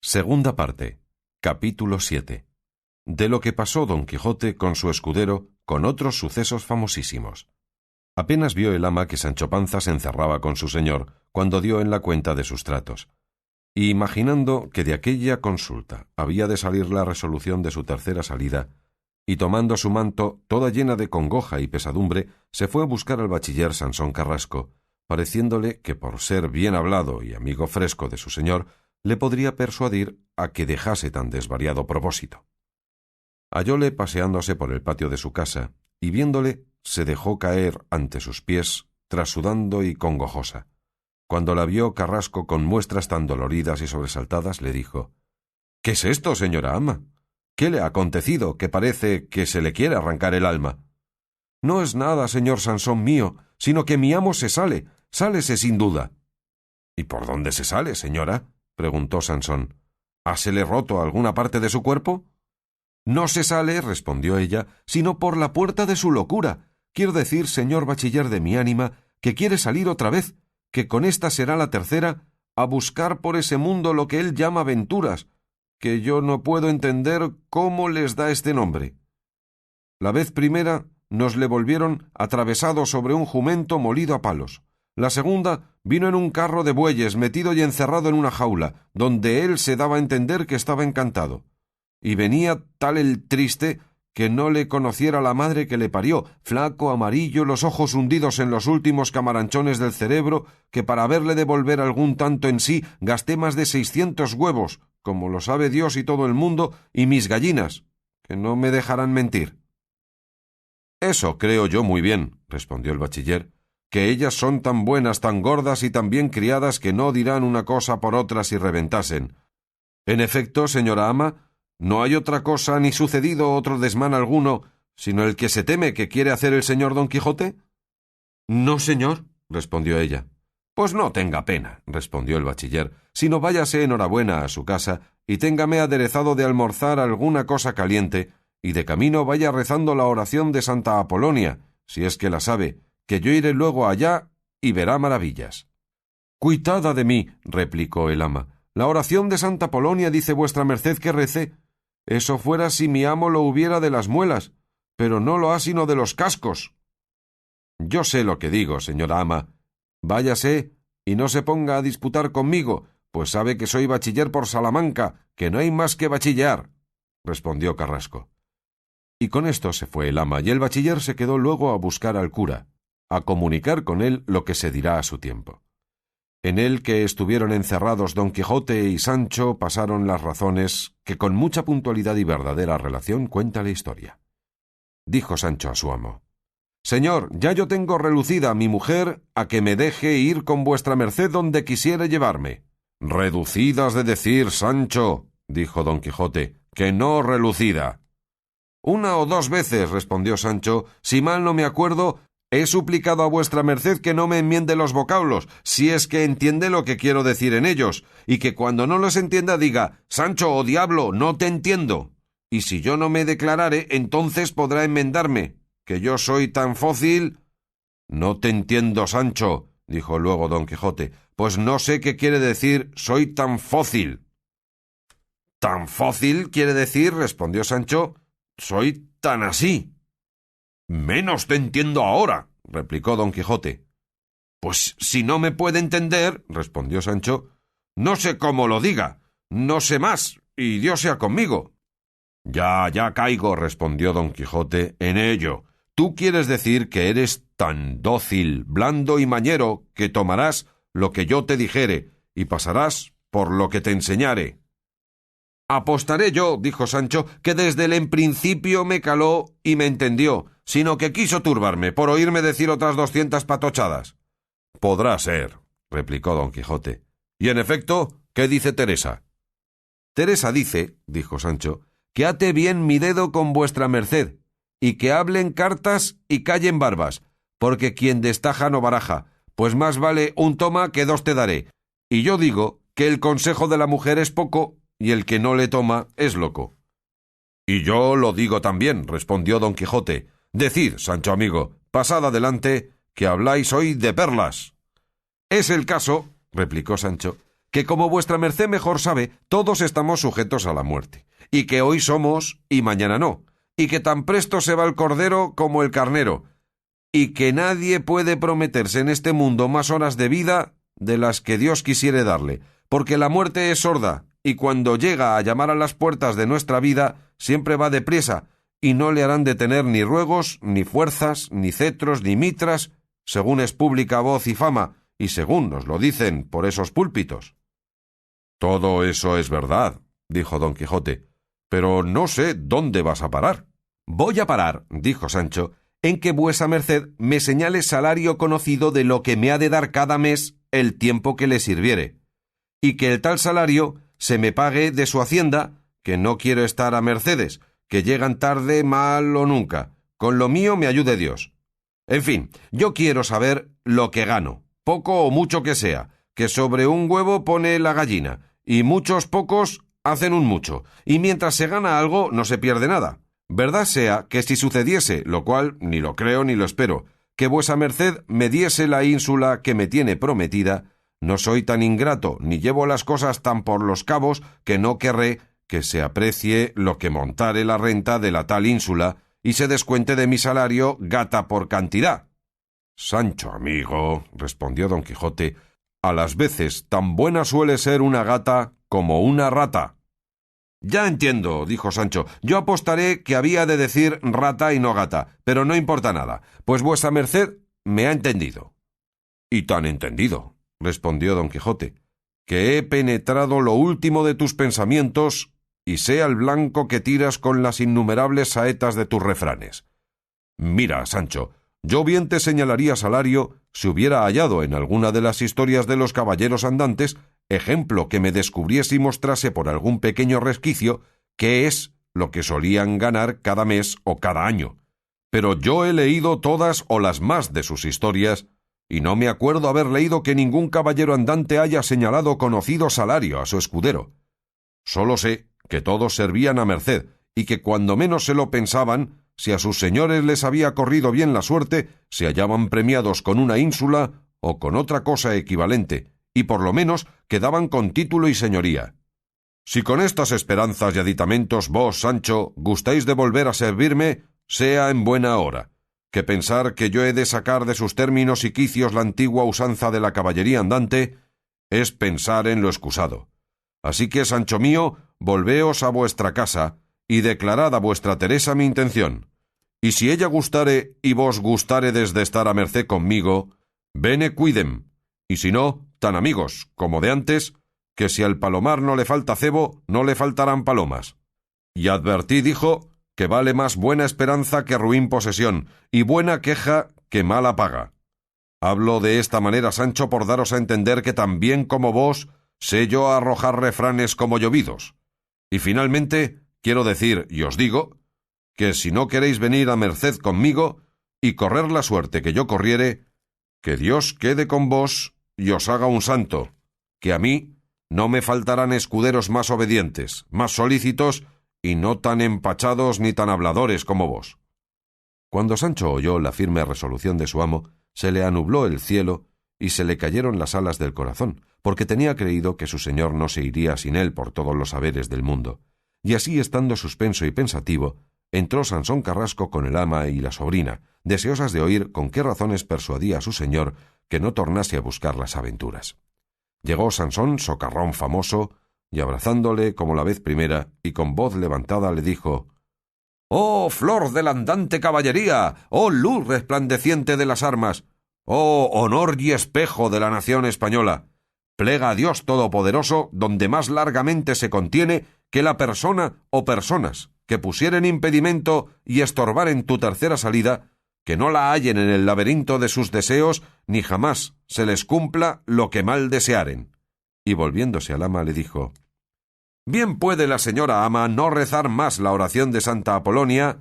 Segunda parte. Capítulo 7. De lo que pasó Don Quijote con su escudero con otros sucesos famosísimos. Apenas vio el ama que Sancho Panza se encerraba con su señor cuando dio en la cuenta de sus tratos, y imaginando que de aquella consulta había de salir la resolución de su tercera salida, y tomando su manto toda llena de congoja y pesadumbre, se fue a buscar al bachiller Sansón Carrasco, pareciéndole que por ser bien hablado y amigo fresco de su señor, le podría persuadir a que dejase tan desvariado propósito. Hallóle paseándose por el patio de su casa, y viéndole, se dejó caer ante sus pies, trasudando y congojosa. Cuando la vio Carrasco con muestras tan doloridas y sobresaltadas, le dijo: «¿Qué es esto, señora ama? ¿Qué le ha acontecido, que parece que se le quiere arrancar el alma?» «No es nada, señor Sansón mío, sino que mi amo sálese sin duda». «¿Y por dónde se sale, señora?», preguntó Sansón. «¿Hásele roto alguna parte de su cuerpo?» «No se sale», respondió ella, «sino por la puerta de su locura. Quiero decir, señor bachiller de mi ánima, que quiere salir otra vez, que con esta será la tercera, a buscar por ese mundo lo que él llama aventuras, que yo no puedo entender cómo les da este nombre. La vez primera nos le volvieron atravesado sobre un jumento molido a palos. La segunda vino en un carro de bueyes metido y encerrado en una jaula, donde él se daba a entender que estaba encantado. Y venía tal el triste que no le conociera la madre que le parió, flaco, amarillo, los ojos hundidos en los últimos camaranchones del cerebro, que para verle devolver algún tanto en sí gasté más de 600 huevos, como lo sabe Dios y todo el mundo, y mis gallinas, que no me dejarán mentir». «Eso creo yo muy bien», respondió el bachiller, «que ellas son tan buenas, tan gordas y tan bien criadas que no dirán una cosa por otra si reventasen. En efecto, señora ama, no hay otra cosa ni sucedido otro desmán alguno, sino el que se teme que quiere hacer el señor Don Quijote». «No, señor», respondió ella. «Pues no tenga pena», respondió el bachiller, «sino váyase enhorabuena a su casa y téngame aderezado de almorzar alguna cosa caliente, y de camino vaya rezando la oración de Santa Apolonia, si es que la sabe, que yo iré luego allá y verá maravillas». «Cuitada de mí», replicó el ama, «la oración de Santa Apolonia dice vuestra merced que recé. Eso fuera si mi amo lo hubiera de las muelas, pero no lo ha sino de los cascos». «Yo sé lo que digo, señora ama. Váyase y no se ponga a disputar conmigo, pues sabe que soy bachiller por Salamanca, que no hay más que bachillear», respondió Carrasco. Y con esto se fue el ama, y el bachiller se quedó luego a buscar al cura, a comunicar con él lo que se dirá a su tiempo. En el que estuvieron encerrados Don Quijote y Sancho pasaron las razones que con mucha puntualidad y verdadera relación cuenta la historia. Dijo Sancho a su amo: «Señor, ya yo tengo relucida a mi mujer a que me deje ir con vuestra merced donde quisiere llevarme». «Reducidas de decir, Sancho», dijo Don Quijote, «que no relucida». «Una o dos veces», respondió Sancho, «si mal no me acuerdo, he suplicado a vuestra merced que no me enmiende los vocablos, si es que entiende lo que quiero decir en ellos, y que cuando no los entienda diga: Sancho, o diablo, no te entiendo. Y si yo no me declarare, entonces podrá enmendarme, que yo soy tan fócil». «No te entiendo, Sancho», dijo luego Don Quijote, «pues no sé qué quiere decir soy tan fócil». «Tan fócil quiere decir», respondió Sancho, «soy tan así». «Menos te entiendo ahora», replicó Don Quijote. «Pues si no me puede entender», respondió Sancho, «no sé cómo lo diga, no sé más, y Dios sea conmigo». «Ya caigo», respondió Don Quijote, «en ello. Tú quieres decir que eres tan dócil, blando y mañero, que tomarás lo que yo te dijere, y pasarás por lo que te enseñare». «Apostaré yo», dijo Sancho, «que desde el en principio me caló y me entendió, sino que quiso turbarme por oírme decir otras 200 patochadas». «Podrá ser», replicó Don Quijote. «Y en efecto, ¿qué dice Teresa?» «Teresa dice», dijo Sancho, «que ate bien mi dedo con vuestra merced, y que hablen cartas y callen barbas, porque quien destaja no baraja, pues más vale un toma que 2 te daré. Y yo digo que el consejo de la mujer es poco, y el que no le toma es loco». «Y yo lo digo también», respondió Don Quijote. «Decid, Sancho amigo, pasad adelante, que habláis hoy de perlas». «Es el caso», replicó Sancho, que como vuestra merced mejor sabe, todos estamos sujetos a la muerte, y que hoy somos y mañana no, y que tan presto se va el cordero como el carnero, y que nadie puede prometerse en este mundo más horas de vida de las que Dios quisiere darle, porque la muerte es sorda, y cuando llega a llamar a las puertas de nuestra vida, siempre va deprisa, y no le harán detener ni ruegos, ni fuerzas, ni cetros, ni mitras, según es pública voz y fama, y según nos lo dicen por esos púlpitos. Todo eso es verdad, dijo don Quijote, pero no sé dónde vas a parar. Voy a parar, dijo Sancho, en que vuesa merced me señale salario conocido de lo que me ha de dar cada mes el tiempo que le sirviere, y que el tal salario se me pague de su hacienda, que no quiero estar a mercedes, que llegan tarde, mal o nunca. Con lo mío me ayude Dios. En fin, yo quiero saber lo que gano, poco o mucho que sea, que sobre un huevo pone la gallina, y muchos pocos hacen un mucho, y mientras se gana algo no se pierde nada. Verdad sea que si sucediese, lo cual ni lo creo ni lo espero, que vuesa merced me diese la ínsula que me tiene prometida, no soy tan ingrato, ni llevo las cosas tan por los cabos, que no querré que se aprecie lo que montare la renta de la tal ínsula, y se descuente de mi salario gata por cantidad. Sancho, amigo, respondió don Quijote, a las veces tan buena suele ser una gata como una rata. Ya entiendo, dijo Sancho, yo apostaré que había de decir rata y no gata, pero no importa nada, pues vuesa merced me ha entendido. Y tan entendido, respondió don Quijote, que he penetrado lo último de tus pensamientos y sé al blanco que tiras con las innumerables saetas de tus refranes. Mira, Sancho, yo bien te señalaría salario si hubiera hallado en alguna de las historias de los caballeros andantes ejemplo que me descubriese y mostrase por algún pequeño resquicio qué es lo que solían ganar cada mes o cada año. Pero yo he leído todas o las más de sus historias, y no me acuerdo haber leído que ningún caballero andante haya señalado conocido salario a su escudero. Solo sé que todos servían a merced, y que cuando menos se lo pensaban, si a sus señores les había corrido bien la suerte, se hallaban premiados con una ínsula o con otra cosa equivalente, y por lo menos quedaban con título y señoría. Si con estas esperanzas y aditamentos vos, Sancho, gustáis de volver a servirme, sea en buena hora, que pensar que yo he de sacar de sus términos y quicios la antigua usanza de la caballería andante es pensar en lo excusado. Así que, Sancho mío, volveos a vuestra casa y declarad a vuestra Teresa mi intención. Y si ella gustare y vos gustáredes de estar a merced conmigo, bene quidem, y si no, tan amigos como de antes, que si al palomar no le falta cebo, no le faltarán palomas. Y advertí, dijo, que vale más buena esperanza que ruin posesión, y buena queja que mala paga. Hablo de esta manera, Sancho, por daros a entender que también como vos sé yo arrojar refranes como llovidos. Y finalmente, quiero decir, y os digo, que si no queréis venir a merced conmigo y correr la suerte que yo corriere, que Dios quede con vos y os haga un santo, que a mí no me faltarán escuderos más obedientes, más solícitos y no tan empachados ni tan habladores como vos. Cuando Sancho oyó la firme resolución de su amo, se le anubló el cielo y se le cayeron las alas del corazón, porque tenía creído que su señor no se iría sin él por todos los haberes del mundo. Y así, estando suspenso y pensativo, entró Sansón Carrasco con el ama y la sobrina, deseosas de oír con qué razones persuadía a su señor que no tornase a buscar las aventuras. Llegó Sansón, socarrón famoso, y abrazándole como la vez primera, y con voz levantada le dijo: «¡Oh, flor de la andante caballería! ¡Oh, luz resplandeciente de las armas! ¡Oh, honor y espejo de la nación española! Plega a Dios Todopoderoso, donde más largamente se contiene que la persona o personas que pusieren impedimento y estorbaren tu tercera salida, que no la hallen en el laberinto de sus deseos, ni jamás se les cumpla lo que mal desearen». Y volviéndose al ama le dijo: «Bien puede la señora ama no rezar más la oración de Santa Apolonia,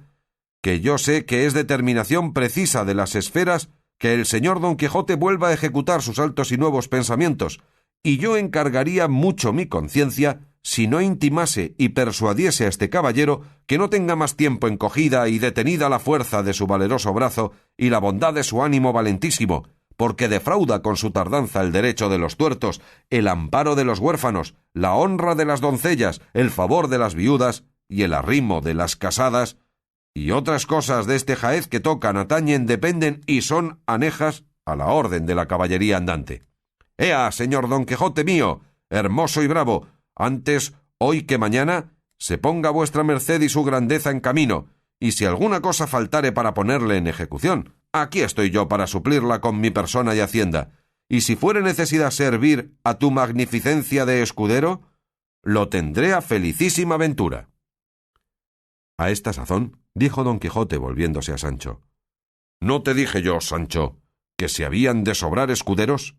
que yo sé que es determinación precisa de las esferas que el señor Don Quijote vuelva a ejecutar sus altos y nuevos pensamientos, y yo encargaría mucho mi conciencia si no intimase y persuadiese a este caballero que no tenga más tiempo encogida y detenida la fuerza de su valeroso brazo y la bondad de su ánimo valentísimo, porque defrauda con su tardanza el derecho de los tuertos, el amparo de los huérfanos, la honra de las doncellas, el favor de las viudas y el arrimo de las casadas, y otras cosas de este jaez que tocan, atañen, dependen y son anejas a la orden de la caballería andante. ¡Ea, señor Don Quijote mío, hermoso y bravo! Antes, hoy que mañana, se ponga vuestra merced y su grandeza en camino, y si alguna cosa faltare para ponerle en ejecución, aquí estoy yo para suplirla con mi persona y hacienda, y si fuere necesidad servir a tu magnificencia de escudero, lo tendré a felicísima ventura. A esta sazón dijo Don Quijote volviéndose a Sancho: ¿No te dije yo, Sancho, que se habían de sobrar escuderos?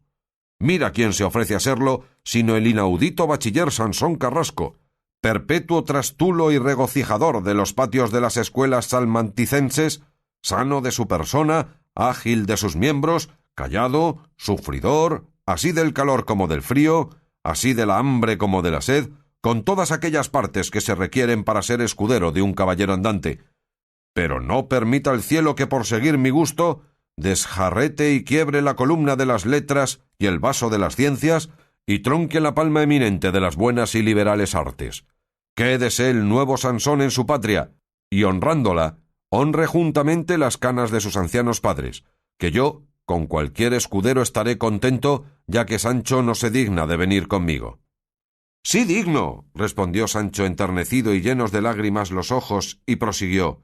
Mira quién se ofrece a serlo, sino el inaudito bachiller Sansón Carrasco, perpetuo trastulo y regocijador de los patios de las escuelas salmanticenses, sano de su persona, ágil de sus miembros, callado, sufridor, así del calor como del frío, así de la hambre como de la sed, con todas aquellas partes que se requieren para ser escudero de un caballero andante. Pero no permita el cielo que por seguir mi gusto desjarrete y quiebre la columna de las letras y el vaso de las ciencias y tronque la palma eminente de las buenas y liberales artes. Quédese el nuevo Sansón en su patria, y honrándola, honre juntamente las canas de sus ancianos padres, que yo, con cualquier escudero estaré contento, ya que Sancho no se digna de venir conmigo. —Sí digno —respondió Sancho enternecido y llenos de lágrimas los ojos, y prosiguió—.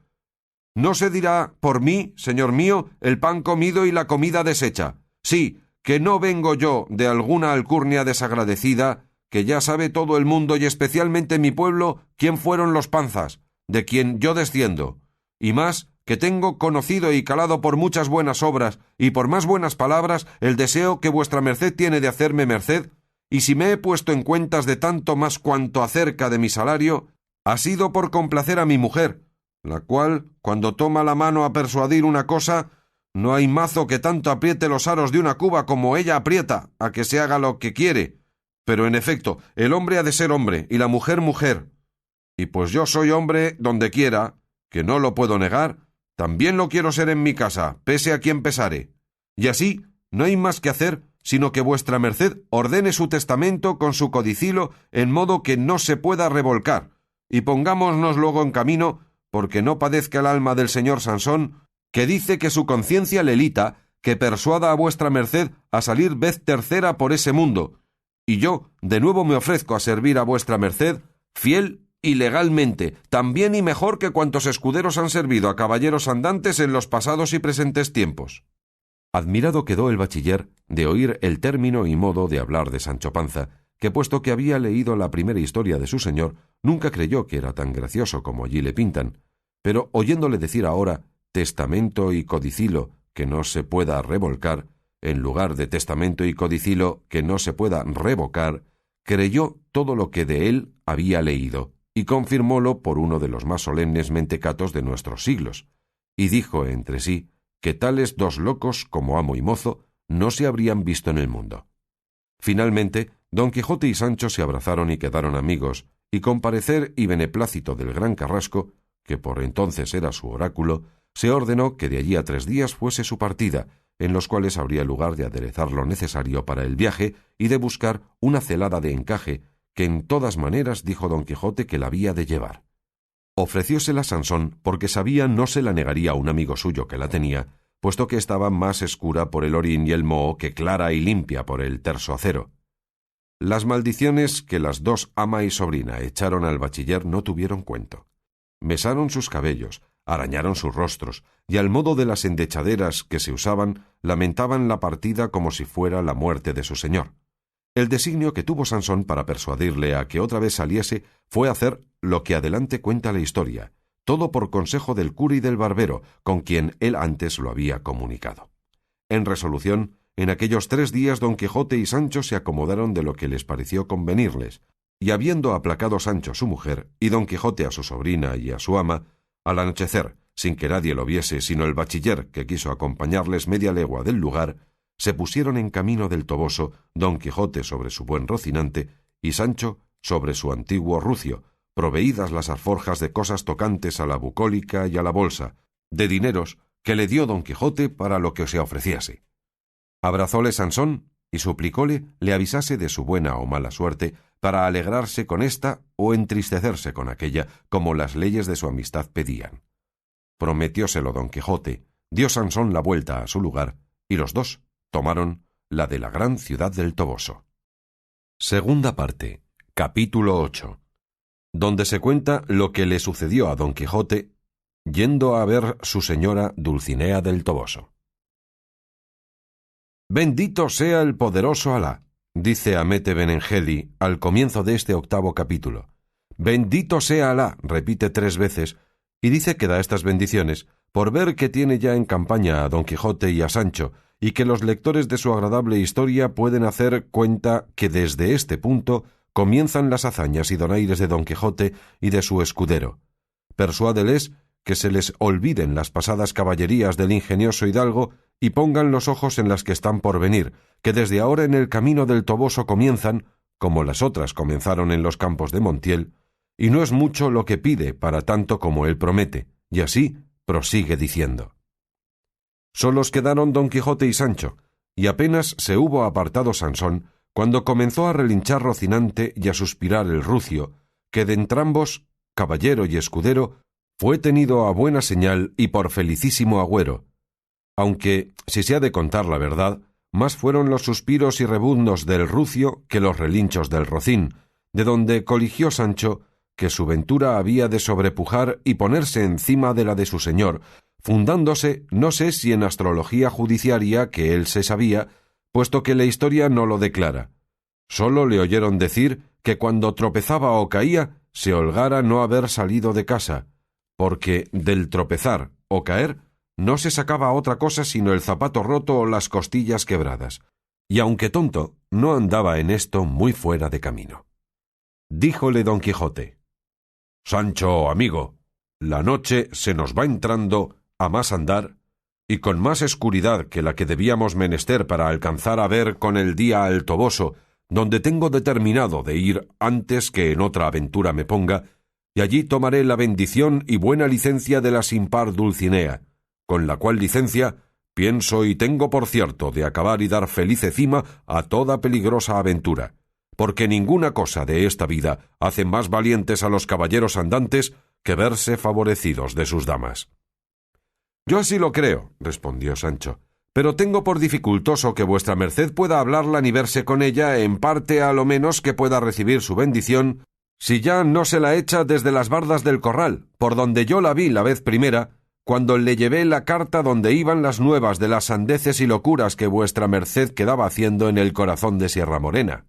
No se dirá por mí, señor mío, el pan comido y la comida deshecha. Sí, que no vengo yo de alguna alcurnia desagradecida, que ya sabe todo el mundo y especialmente mi pueblo quién fueron los Panzas, de quien yo desciendo, y más que tengo conocido y calado por muchas buenas obras y por más buenas palabras el deseo que vuestra merced tiene de hacerme merced, y si me he puesto en cuentas de tanto más cuanto acerca de mi salario, ha sido por complacer a mi mujer, la cual, cuando toma la mano a persuadir una cosa, no hay mazo que tanto apriete los aros de una cuba como ella aprieta a que se haga lo que quiere. Pero en efecto, el hombre ha de ser hombre y la mujer mujer. Y pues yo soy hombre donde quiera, que no lo puedo negar, también lo quiero ser en mi casa, pese a quien pesare. Y así no hay más que hacer, sino que vuestra merced ordene su testamento con su codicilo en modo que no se pueda revolcar, y pongámonos luego en camino, porque no padezca el alma del señor Sansón, que dice que su conciencia le lita, que persuada a vuestra merced a salir vez tercera por ese mundo, y yo de nuevo me ofrezco a servir a vuestra merced, fiel y legalmente, tan bien y mejor que cuantos escuderos han servido a caballeros andantes en los pasados y presentes tiempos. Admirado quedó el bachiller de oír el término y modo de hablar de Sancho Panza, que puesto que había leído la primera historia de su señor, nunca creyó que era tan gracioso como allí le pintan, pero oyéndole decir ahora testamento y codicilo que no se pueda revolcar, en lugar de testamento y codicilo que no se pueda revocar, creyó todo lo que de él había leído, y confirmólo por uno de los más solemnes mentecatos de nuestros siglos, y dijo entre sí que tales dos locos como amo y mozo no se habrían visto en el mundo. Finalmente, Don Quijote y Sancho se abrazaron y quedaron amigos, y con parecer y beneplácito del gran Carrasco, que por entonces era su oráculo, se ordenó que de allí a 3 días fuese su partida, en los cuales habría lugar de aderezar lo necesario para el viaje y de buscar una celada de encaje, que en todas maneras dijo Don Quijote que la había de llevar. Ofreciósela Sansón porque sabía no se la negaría a un amigo suyo que la tenía, puesto que estaba más escura por el orín y el moho que clara y limpia por el terso acero. Las maldiciones que las dos ama y sobrina echaron al bachiller no tuvieron cuento. Mesaron sus cabellos, arañaron sus rostros, y al modo de las endechaderas que se usaban, lamentaban la partida como si fuera la muerte de su señor. El designio que tuvo Sansón para persuadirle a que otra vez saliese fue hacer lo que adelante cuenta la historia, todo por consejo del cura y del barbero, con quien él antes lo había comunicado. En resolución, en aquellos 3 días Don Quijote y Sancho se acomodaron de lo que les pareció convenirles, y habiendo aplacado Sancho a su mujer y Don Quijote a su sobrina y a su ama, al anochecer, sin que nadie lo viese sino el bachiller que quiso acompañarles media legua del lugar, se pusieron en camino del Toboso, Don Quijote sobre su buen Rocinante y Sancho sobre su antiguo rucio, proveídas las alforjas de cosas tocantes a la bucólica y a la bolsa, de dineros que le dio Don Quijote para lo que se ofreciese. Abrazóle Sansón y suplicóle le avisase de su buena o mala suerte para alegrarse con ésta o entristecerse con aquella, como las leyes de su amistad pedían. Prometióselo don Quijote, dio Sansón la vuelta a su lugar, y los dos tomaron la de la gran ciudad del Toboso. Segunda parte. Capítulo 8. Donde se cuenta lo que le sucedió a don Quijote yendo a ver su señora Dulcinea del Toboso. Bendito sea el poderoso Alá, dice Hamete Benengeli al comienzo de este 8º capítulo. Bendito sea Alá, repite 3 veces, y dice que da estas bendiciones por ver que tiene ya en campaña a don Quijote y a Sancho, y que los lectores de su agradable historia pueden hacer cuenta que desde este punto comienzan las hazañas y donaires de don Quijote y de su escudero. Persuádeles que se les olviden las pasadas caballerías del ingenioso hidalgo y pongan los ojos en las que están por venir, que desde ahora en el camino del Toboso comienzan, como las otras comenzaron en los campos de Montiel, y no es mucho lo que pide para tanto como él promete, y así prosigue diciendo. Solos quedaron don Quijote y Sancho, y apenas se hubo apartado Sansón, cuando comenzó a relinchar Rocinante y a suspirar el rucio, que de entrambos, caballero y escudero, fue tenido a buena señal y por felicísimo agüero, aunque, si se ha de contar la verdad, más fueron los suspiros y rebuznos del rucio que los relinchos del Rocín, de donde coligió Sancho que su ventura había de sobrepujar y ponerse encima de la de su señor, fundándose no sé si en astrología judiciaria que él se sabía, puesto que la historia no lo declara. Sólo le oyeron decir que cuando tropezaba o caía, se holgara no haber salido de casa, porque del tropezar o caer no se sacaba otra cosa sino el zapato roto o las costillas quebradas, y aunque tonto, no andaba en esto muy fuera de camino. Díjole don Quijote: Sancho, amigo, la noche se nos va entrando a más andar, y con más escuridad que la que debíamos menester para alcanzar a ver con el día al Toboso, donde tengo determinado de ir antes que en otra aventura me ponga, y allí tomaré la bendición y buena licencia de la sin par Dulcinea, con la cual licencia pienso y tengo por cierto de acabar y dar felice cima a toda peligrosa aventura, porque ninguna cosa de esta vida hace más valientes a los caballeros andantes que verse favorecidos de sus damas. Yo así lo creo, respondió Sancho, pero tengo por dificultoso que vuestra merced pueda hablarla ni verse con ella, en parte a lo menos que pueda recibir su bendición, si ya no se la echa desde las bardas del corral, por donde yo la vi la vez primera, cuando le llevé la carta donde iban las nuevas de las sandeces y locuras que vuestra merced quedaba haciendo en el corazón de Sierra Morena.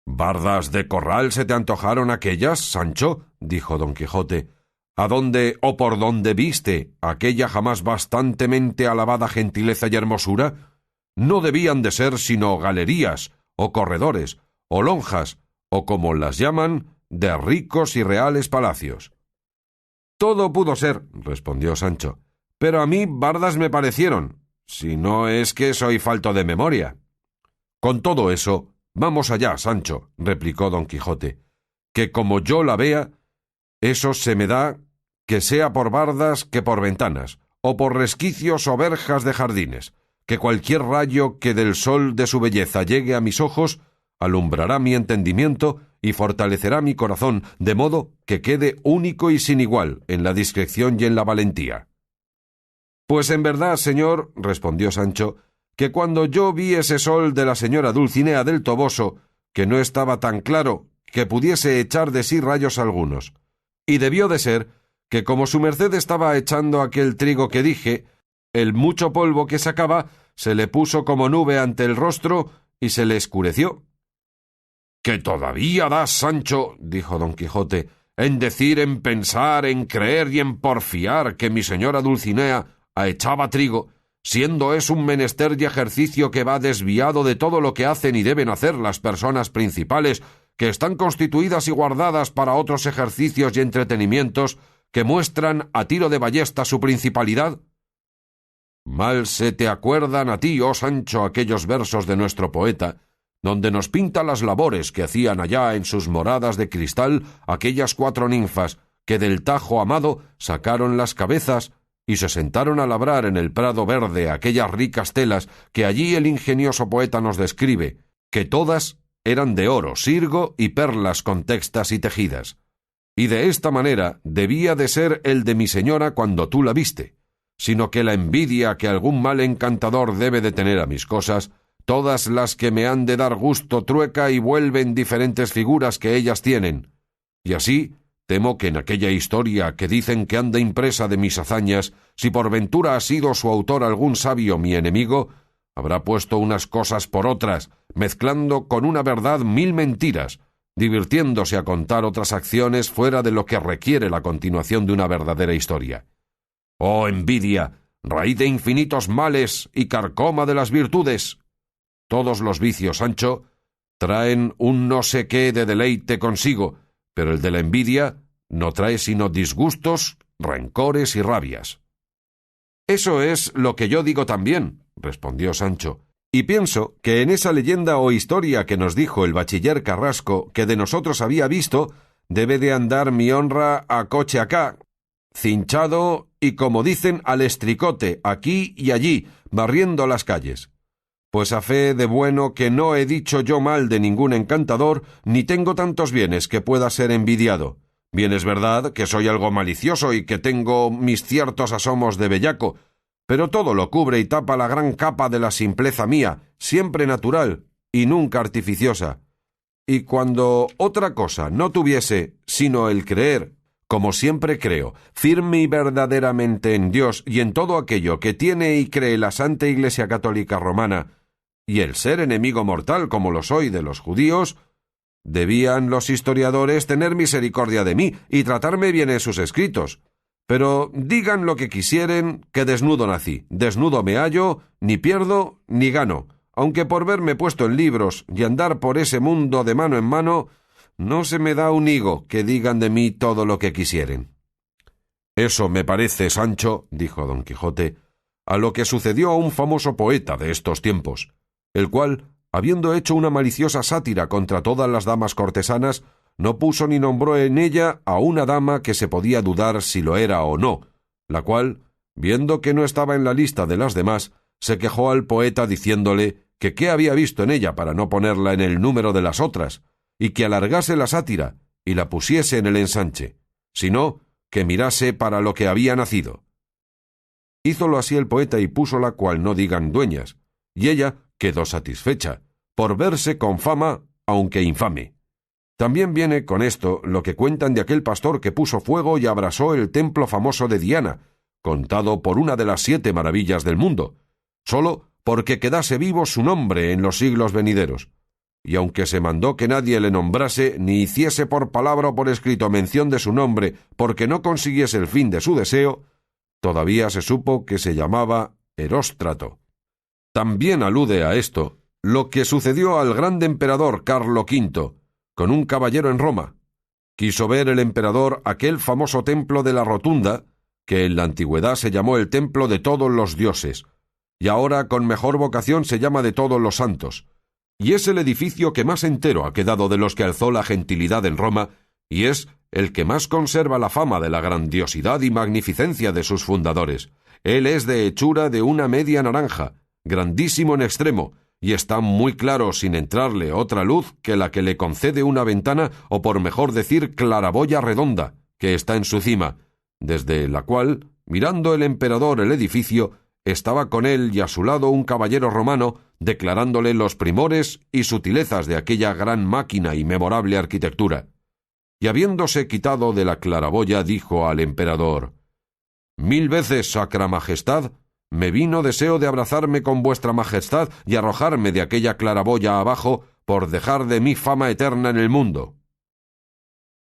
—¿Bardas de corral se te antojaron aquellas, Sancho? —dijo don Quijote—, ¿a dónde o por dónde viste aquella jamás bastantemente alabada gentileza y hermosura? No debían de ser sino galerías, o corredores, o lonjas, o como las llaman, de ricos y reales palacios. —Todo pudo ser —respondió Sancho—, pero a mí bardas me parecieron, si no es que soy falto de memoria. —Con todo eso, vamos allá, Sancho —replicó don Quijote—, que como yo la vea, eso se me da que sea por bardas que por ventanas, o por resquicios o verjas de jardines, que cualquier rayo que del sol de su belleza llegue a mis ojos alumbrará mi entendimiento y fortalecerá mi corazón, de modo que quede único y sin igual en la discreción y en la valentía. —Pues en verdad, señor —respondió Sancho—, que cuando yo vi ese sol de la señora Dulcinea del Toboso, que no estaba tan claro que pudiese echar de sí rayos algunos, y debió de ser que como su merced estaba echando aquel trigo que dije, el mucho polvo que sacaba se le puso como nube ante el rostro y se le escureció. —¿Que todavía das, Sancho —dijo don Quijote— en decir, en pensar, en creer y en porfiar que mi señora Dulcinea echaba trigo, siendo es un menester y ejercicio que va desviado de todo lo que hacen y deben hacer las personas principales, que están constituidas y guardadas para otros ejercicios y entretenimientos que muestran a tiro de ballesta su principalidad? Mal se te acuerdan a ti, oh Sancho, aquellos versos de nuestro poeta, donde nos pinta las labores que hacían allá en sus moradas de cristal aquellas 4 ninfas que del Tajo amado sacaron las cabezas y se sentaron a labrar en el prado verde aquellas ricas telas que allí el ingenioso poeta nos describe, que todas eran de oro, sirgo y perlas contextas y tejidas. Y de esta manera debía de ser el de mi señora cuando tú la viste, sino que la envidia que algún mal encantador debe de tener a mis cosas, todas las que me han de dar gusto trueca y vuelven diferentes figuras que ellas tienen. Y así temo que en aquella historia que dicen que anda impresa de mis hazañas, si por ventura ha sido su autor algún sabio mi enemigo, habrá puesto unas cosas por otras, mezclando con una verdad 1000 mentiras, divirtiéndose a contar otras acciones fuera de lo que requiere la continuación de una verdadera historia. ¡Oh, envidia, raíz de infinitos males y carcoma de las virtudes! Todos los vicios, Sancho, traen un no sé qué de deleite consigo, pero el de la envidia no trae sino disgustos, rencores y rabias. «Eso es lo que yo digo también», respondió Sancho, «y pienso que en esa leyenda o historia que nos dijo el bachiller Carrasco que de nosotros había visto, debe de andar mi honra a coche acá, cinchado y, como dicen, al estricote, aquí y allí, barriendo las calles. Pues a fe de bueno que no he dicho yo mal de ningún encantador, ni tengo tantos bienes que pueda ser envidiado. Bien es verdad que soy algo malicioso y que tengo mis ciertos asomos de bellaco, pero todo lo cubre y tapa la gran capa de la simpleza mía, siempre natural y nunca artificiosa. Y cuando otra cosa no tuviese sino el creer, como siempre creo, firme y verdaderamente en Dios y en todo aquello que tiene y cree la Santa Iglesia Católica Romana, y el ser enemigo mortal como lo soy de los judíos, debían los historiadores tener misericordia de mí y tratarme bien en sus escritos. Pero digan lo que quisieren, que desnudo nací, desnudo me hallo, ni pierdo ni gano, aunque por verme puesto en libros y andar por ese mundo de mano en mano, no se me da un higo que digan de mí todo lo que quisieren. Eso me parece, Sancho, dijo don Quijote, a lo que sucedió a un famoso poeta de estos tiempos, el cual, habiendo hecho una maliciosa sátira contra todas las damas cortesanas, no puso ni nombró en ella a una dama que se podía dudar si lo era o no, la cual, viendo que no estaba en la lista de las demás, se quejó al poeta diciéndole que qué había visto en ella para no ponerla en el número de las otras, y que alargase la sátira y la pusiese en el ensanche, sino que mirase para lo que había nacido. Hízolo así el poeta y púsola cual no digan dueñas, y ella quedó satisfecha, por verse con fama, aunque infame. También viene con esto lo que cuentan de aquel pastor que puso fuego y abrasó el templo famoso de Diana, contado por una de las 7 maravillas del mundo, solo porque quedase vivo su nombre en los siglos venideros. Y aunque se mandó que nadie le nombrase, ni hiciese por palabra o por escrito mención de su nombre, porque no consiguiese el fin de su deseo, todavía se supo que se llamaba Eróstrato. También alude a esto lo que sucedió al grande emperador Carlo V, con un caballero en Roma. Quiso ver el emperador aquel famoso templo de la Rotunda, que en la antigüedad se llamó el templo de todos los dioses, y ahora con mejor vocación se llama de todos los santos, y es el edificio que más entero ha quedado de los que alzó la gentilidad en Roma, y es el que más conserva la fama de la grandiosidad y magnificencia de sus fundadores. Él es de hechura de una media naranja, grandísimo en extremo, y está muy claro sin entrarle otra luz que la que le concede una ventana, o por mejor decir claraboya redonda, que está en su cima, desde la cual, mirando el emperador el edificio, estaba con él y a su lado un caballero romano, declarándole los primores y sutilezas de aquella gran máquina y memorable arquitectura. Y habiéndose quitado de la claraboya, dijo al emperador: «1000 veces, sacra majestad, me vino deseo de abrazarme con vuestra majestad y arrojarme de aquella claraboya abajo por dejar de mí fama eterna en el mundo».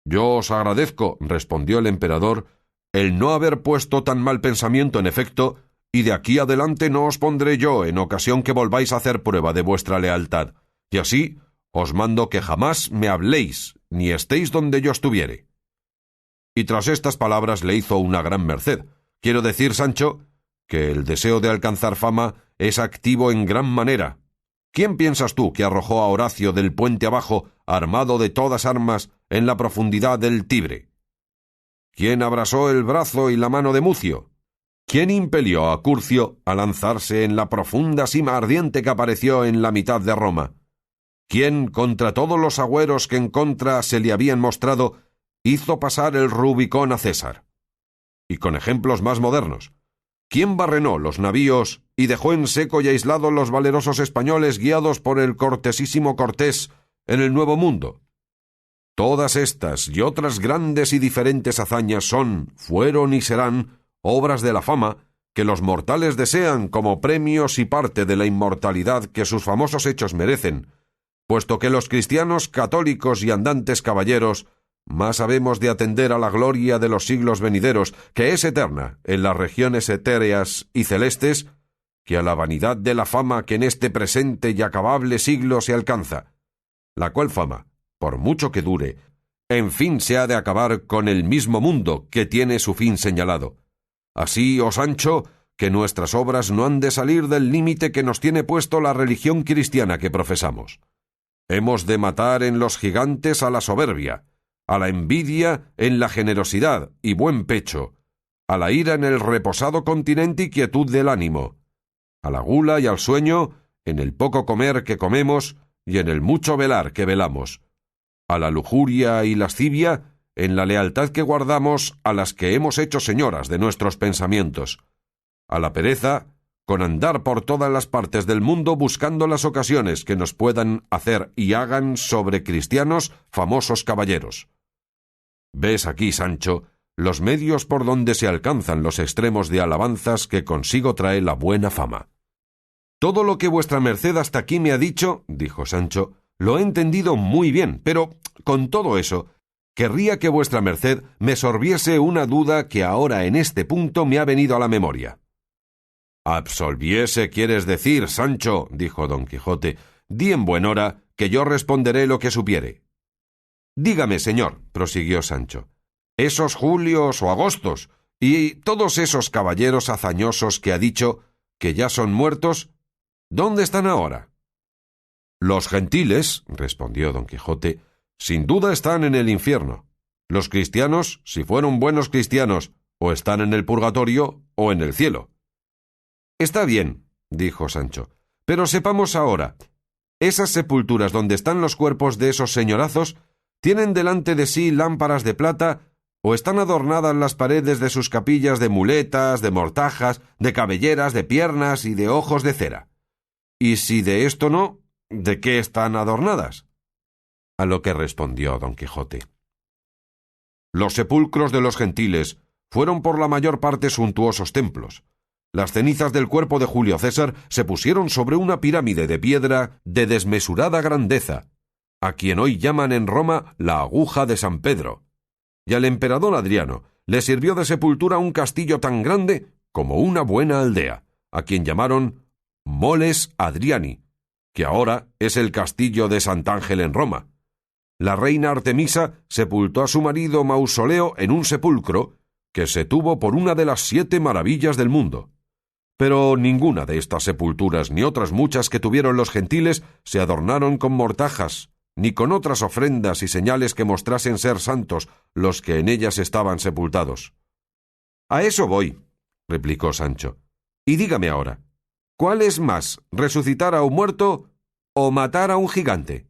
«Yo os agradezco», respondió el emperador, «el no haber puesto tan mal pensamiento en efecto, y de aquí adelante no os pondré yo en ocasión que volváis a hacer prueba de vuestra lealtad, y así os mando que jamás me habléis, ni estéis donde yo estuviere». Y tras estas palabras le hizo una gran merced. Quiero decir, Sancho, que el deseo de alcanzar fama es activo en gran manera. ¿Quién piensas tú que arrojó a Horacio del puente abajo, armado de todas armas, en la profundidad del Tibre? ¿Quién abrasó el brazo y la mano de Mucio? ¿Quién impelió a Curcio a lanzarse en la profunda sima ardiente que apareció en la mitad de Roma? ¿Quién, contra todos los agüeros que en contra se le habían mostrado, hizo pasar el Rubicón a César? Y con ejemplos más modernos, ¿quién barrenó los navíos y dejó en seco y aislado los valerosos españoles guiados por el cortesísimo Cortés en el Nuevo Mundo? Todas estas y otras grandes y diferentes hazañas fueron y serán obras de la fama que los mortales desean como premios y parte de la inmortalidad que sus famosos hechos merecen, puesto que los cristianos católicos y andantes caballeros más habemos de atender a la gloria de los siglos venideros, que es eterna en las regiones etéreas y celestes, que a la vanidad de la fama que en este presente y acabable siglo se alcanza, la cual fama, por mucho que dure, en fin se ha de acabar con el mismo mundo que tiene su fin señalado. Así, oh Sancho, que nuestras obras no han de salir del límite que nos tiene puesto la religión cristiana que profesamos. Hemos de matar en los gigantes a la soberbia, a la envidia en la generosidad y buen pecho, a la ira en el reposado continente y quietud del ánimo, a la gula y al sueño en el poco comer que comemos y en el mucho velar que velamos, a la lujuria y lascivia en la lealtad que guardamos a las que hemos hecho señoras de nuestros pensamientos, a la pereza con andar por todas las partes del mundo buscando las ocasiones que nos puedan hacer y hagan sobre cristianos famosos caballeros. Ves aquí, Sancho, los medios por donde se alcanzan los extremos de alabanzas que consigo trae la buena fama. Todo lo que vuestra merced hasta aquí me ha dicho, dijo Sancho, lo he entendido muy bien, pero, con todo eso, querría que vuestra merced me sorbiese una duda que ahora en este punto me ha venido a la memoria. Absolviese, quieres decir, Sancho, dijo don Quijote, di en buen hora, que yo responderé lo que supiere. Dígame, señor, prosiguió Sancho, esos Julios o Agostos, y todos esos caballeros hazañosos que ha dicho, que ya son muertos, ¿dónde están ahora? Los gentiles, respondió don Quijote, sin duda están en el infierno. Los cristianos, si fueron buenos cristianos, o están en el purgatorio o en el cielo. Está bien, dijo Sancho, pero sepamos ahora, esas sepulturas donde están los cuerpos de esos señorazos, ¿tienen delante de sí lámparas de plata o están adornadas las paredes de sus capillas de muletas, de mortajas, de cabelleras, de piernas y de ojos de cera? Y si de esto no, ¿de qué están adornadas? A lo que respondió don Quijote. Los sepulcros de los gentiles fueron por la mayor parte suntuosos templos. Las cenizas del cuerpo de Julio César se pusieron sobre una pirámide de piedra de desmesurada grandeza, a quien hoy llaman en Roma la aguja de San Pedro, y al emperador Adriano le sirvió de sepultura un castillo tan grande como una buena aldea, a quien llamaron Moles Adriani, que ahora es el castillo de Sant'Ángel en Roma. La reina Artemisa sepultó a su marido Mausoleo en un sepulcro que se tuvo por una de las 7 maravillas del mundo. Pero ninguna de estas sepulturas ni otras muchas que tuvieron los gentiles se adornaron con mortajas, ni con otras ofrendas y señales que mostrasen ser santos los que en ellas estaban sepultados. A eso voy, replicó Sancho. Y dígame ahora, ¿cuál es más, resucitar a un muerto o matar a un gigante?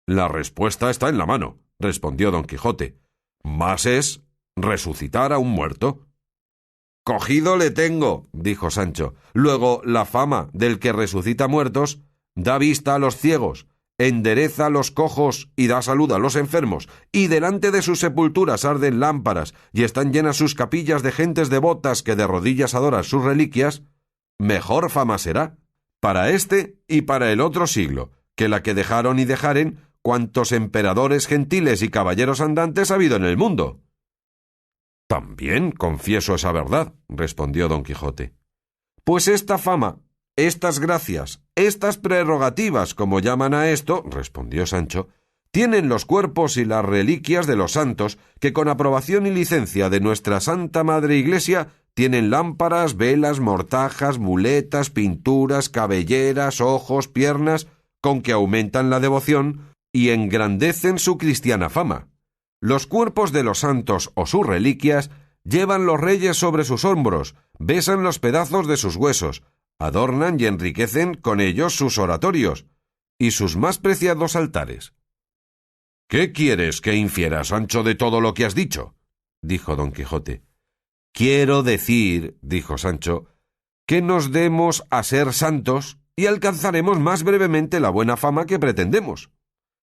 La respuesta está en la mano, respondió don Quijote. Más es resucitar a un muerto. Cogido le tengo, dijo Sancho. Luego, la fama del que resucita muertos da vista a los ciegos, endereza a los cojos y da salud a los enfermos, y delante de sus sepulturas arden lámparas y están llenas sus capillas de gentes devotas que de rodillas adoran sus reliquias, mejor fama será, para este y para el otro siglo, que la que dejaron y dejaren cuantos emperadores gentiles y caballeros andantes ha habido en el mundo. También confieso esa verdad, respondió don Quijote. Pues esta fama, estas gracias, estas prerrogativas, como llaman a esto, respondió Sancho, tienen los cuerpos y las reliquias de los santos, que con aprobación y licencia de nuestra Santa Madre Iglesia tienen lámparas, velas, mortajas, muletas, pinturas, cabelleras, ojos, piernas, con que aumentan la devoción y engrandecen su cristiana fama. Los cuerpos de los santos o sus reliquias llevan los reyes sobre sus hombros, besan los pedazos de sus huesos, adornan y enriquecen con ellos sus oratorios y sus más preciados altares. —¿Qué quieres que infiera, Sancho, de todo lo que has dicho? —dijo don Quijote. —Quiero decir —dijo Sancho— que nos demos a ser santos y alcanzaremos más brevemente la buena fama que pretendemos.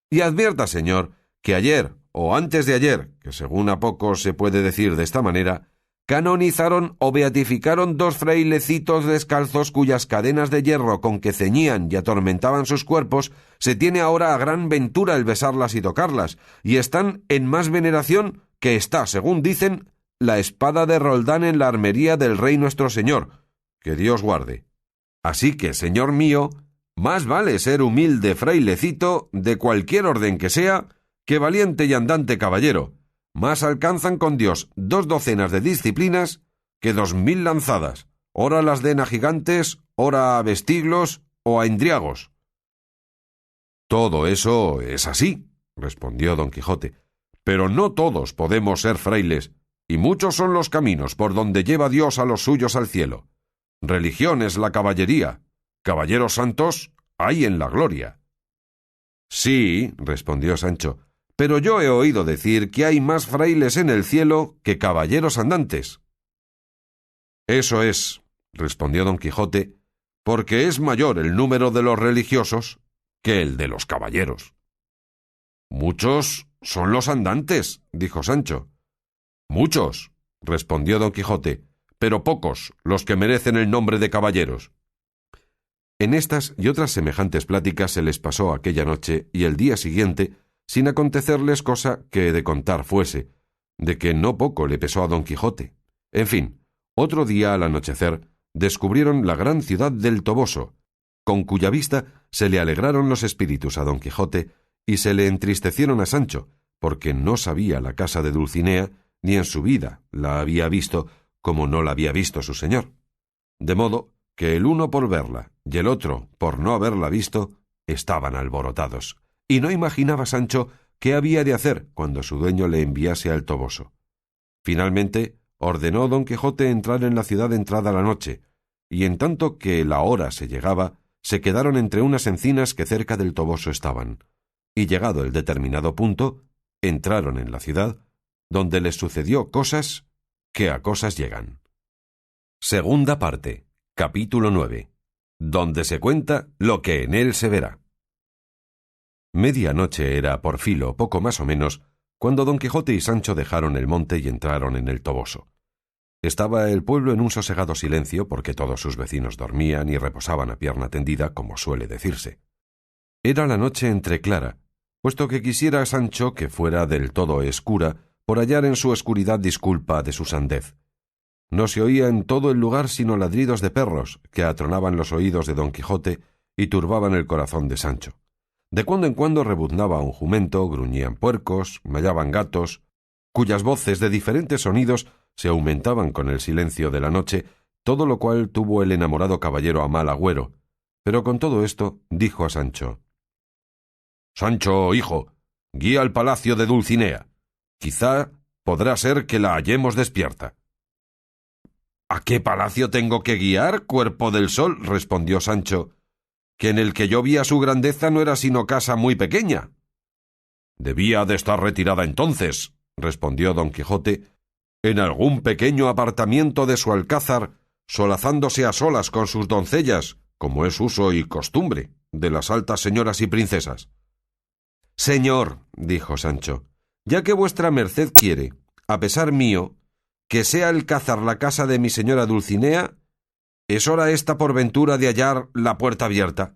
Y advierta, señor, que ayer, o antes de ayer, que según a poco se puede decir de esta manera, canonizaron o beatificaron 2 frailecitos descalzos cuyas cadenas de hierro con que ceñían y atormentaban sus cuerpos se tiene ahora a gran ventura el besarlas y tocarlas, y están en más veneración que está, según dicen, la espada de Roldán en la armería del rey nuestro señor, que Dios guarde. Así que, señor mío, más vale ser humilde frailecito de cualquier orden que sea, que valiente y andante caballero. Más alcanzan con Dios 2 docenas de disciplinas que 2000 lanzadas, ora las den a gigantes, ora a vestiglos o a indriagos. Todo eso es así, respondió don Quijote, pero no todos podemos ser frailes, y muchos son los caminos por donde lleva Dios a los suyos al cielo. Religión es la caballería, caballeros santos hay en la gloria. Sí, respondió Sancho, pero yo he oído decir que hay más frailes en el cielo que caballeros andantes. Eso es, respondió don Quijote, porque es mayor el número de los religiosos que el de los caballeros. Muchos son los andantes, dijo Sancho. Muchos, respondió don Quijote, pero pocos los que merecen el nombre de caballeros. En estas y otras semejantes pláticas se les pasó aquella noche y el día siguiente sin acontecerles cosa que de contar fuese, de que no poco le pesó a don Quijote. En fin, otro día al anochecer descubrieron la gran ciudad del Toboso, con cuya vista se le alegraron los espíritus a don Quijote y se le entristecieron a Sancho, porque no sabía la casa de Dulcinea, ni en su vida la había visto como no la había visto su señor. De modo que el uno por verla y el otro por no haberla visto estaban alborotados, y no imaginaba Sancho qué había de hacer cuando su dueño le enviase al Toboso. Finalmente ordenó don Quijote entrar en la ciudad entrada la noche, y en tanto que la hora se llegaba, se quedaron entre unas encinas que cerca del Toboso estaban, y llegado el determinado punto, entraron en la ciudad, donde les sucedió cosas que a cosas llegan. Segunda parte, capítulo 9, donde se cuenta lo que en él se verá. Medianoche era por filo, poco más o menos, cuando don Quijote y Sancho dejaron el monte y entraron en el Toboso. Estaba el pueblo en un sosegado silencio porque todos sus vecinos dormían y reposaban a pierna tendida, como suele decirse. Era la noche entreclara, puesto que quisiera Sancho que fuera del todo escura, por hallar en su oscuridad disculpa de su sandez. No se oía en todo el lugar sino ladridos de perros, que atronaban los oídos de don Quijote y turbaban el corazón de Sancho. De cuando en cuando rebuznaba un jumento, gruñían puercos, mallaban gatos, cuyas voces de diferentes sonidos se aumentaban con el silencio de la noche, todo lo cual tuvo el enamorado caballero a mal agüero. Pero con todo esto dijo a Sancho: «Sancho, hijo, guía al palacio de Dulcinea. Quizá podrá ser que la hallemos despierta». «¿A qué palacio tengo que guiar, cuerpo del sol?», respondió Sancho, «que en el que yo vi a su grandeza no era sino casa muy pequeña». «Debía de estar retirada entonces», respondió don Quijote, «en algún pequeño apartamiento de su alcázar, solazándose a solas con sus doncellas, como es uso y costumbre de las altas señoras y princesas». «Señor», dijo Sancho, «ya que vuestra merced quiere, a pesar mío, que sea Alcázar la casa de mi señora Dulcinea, es hora esta por ventura de hallar la puerta abierta,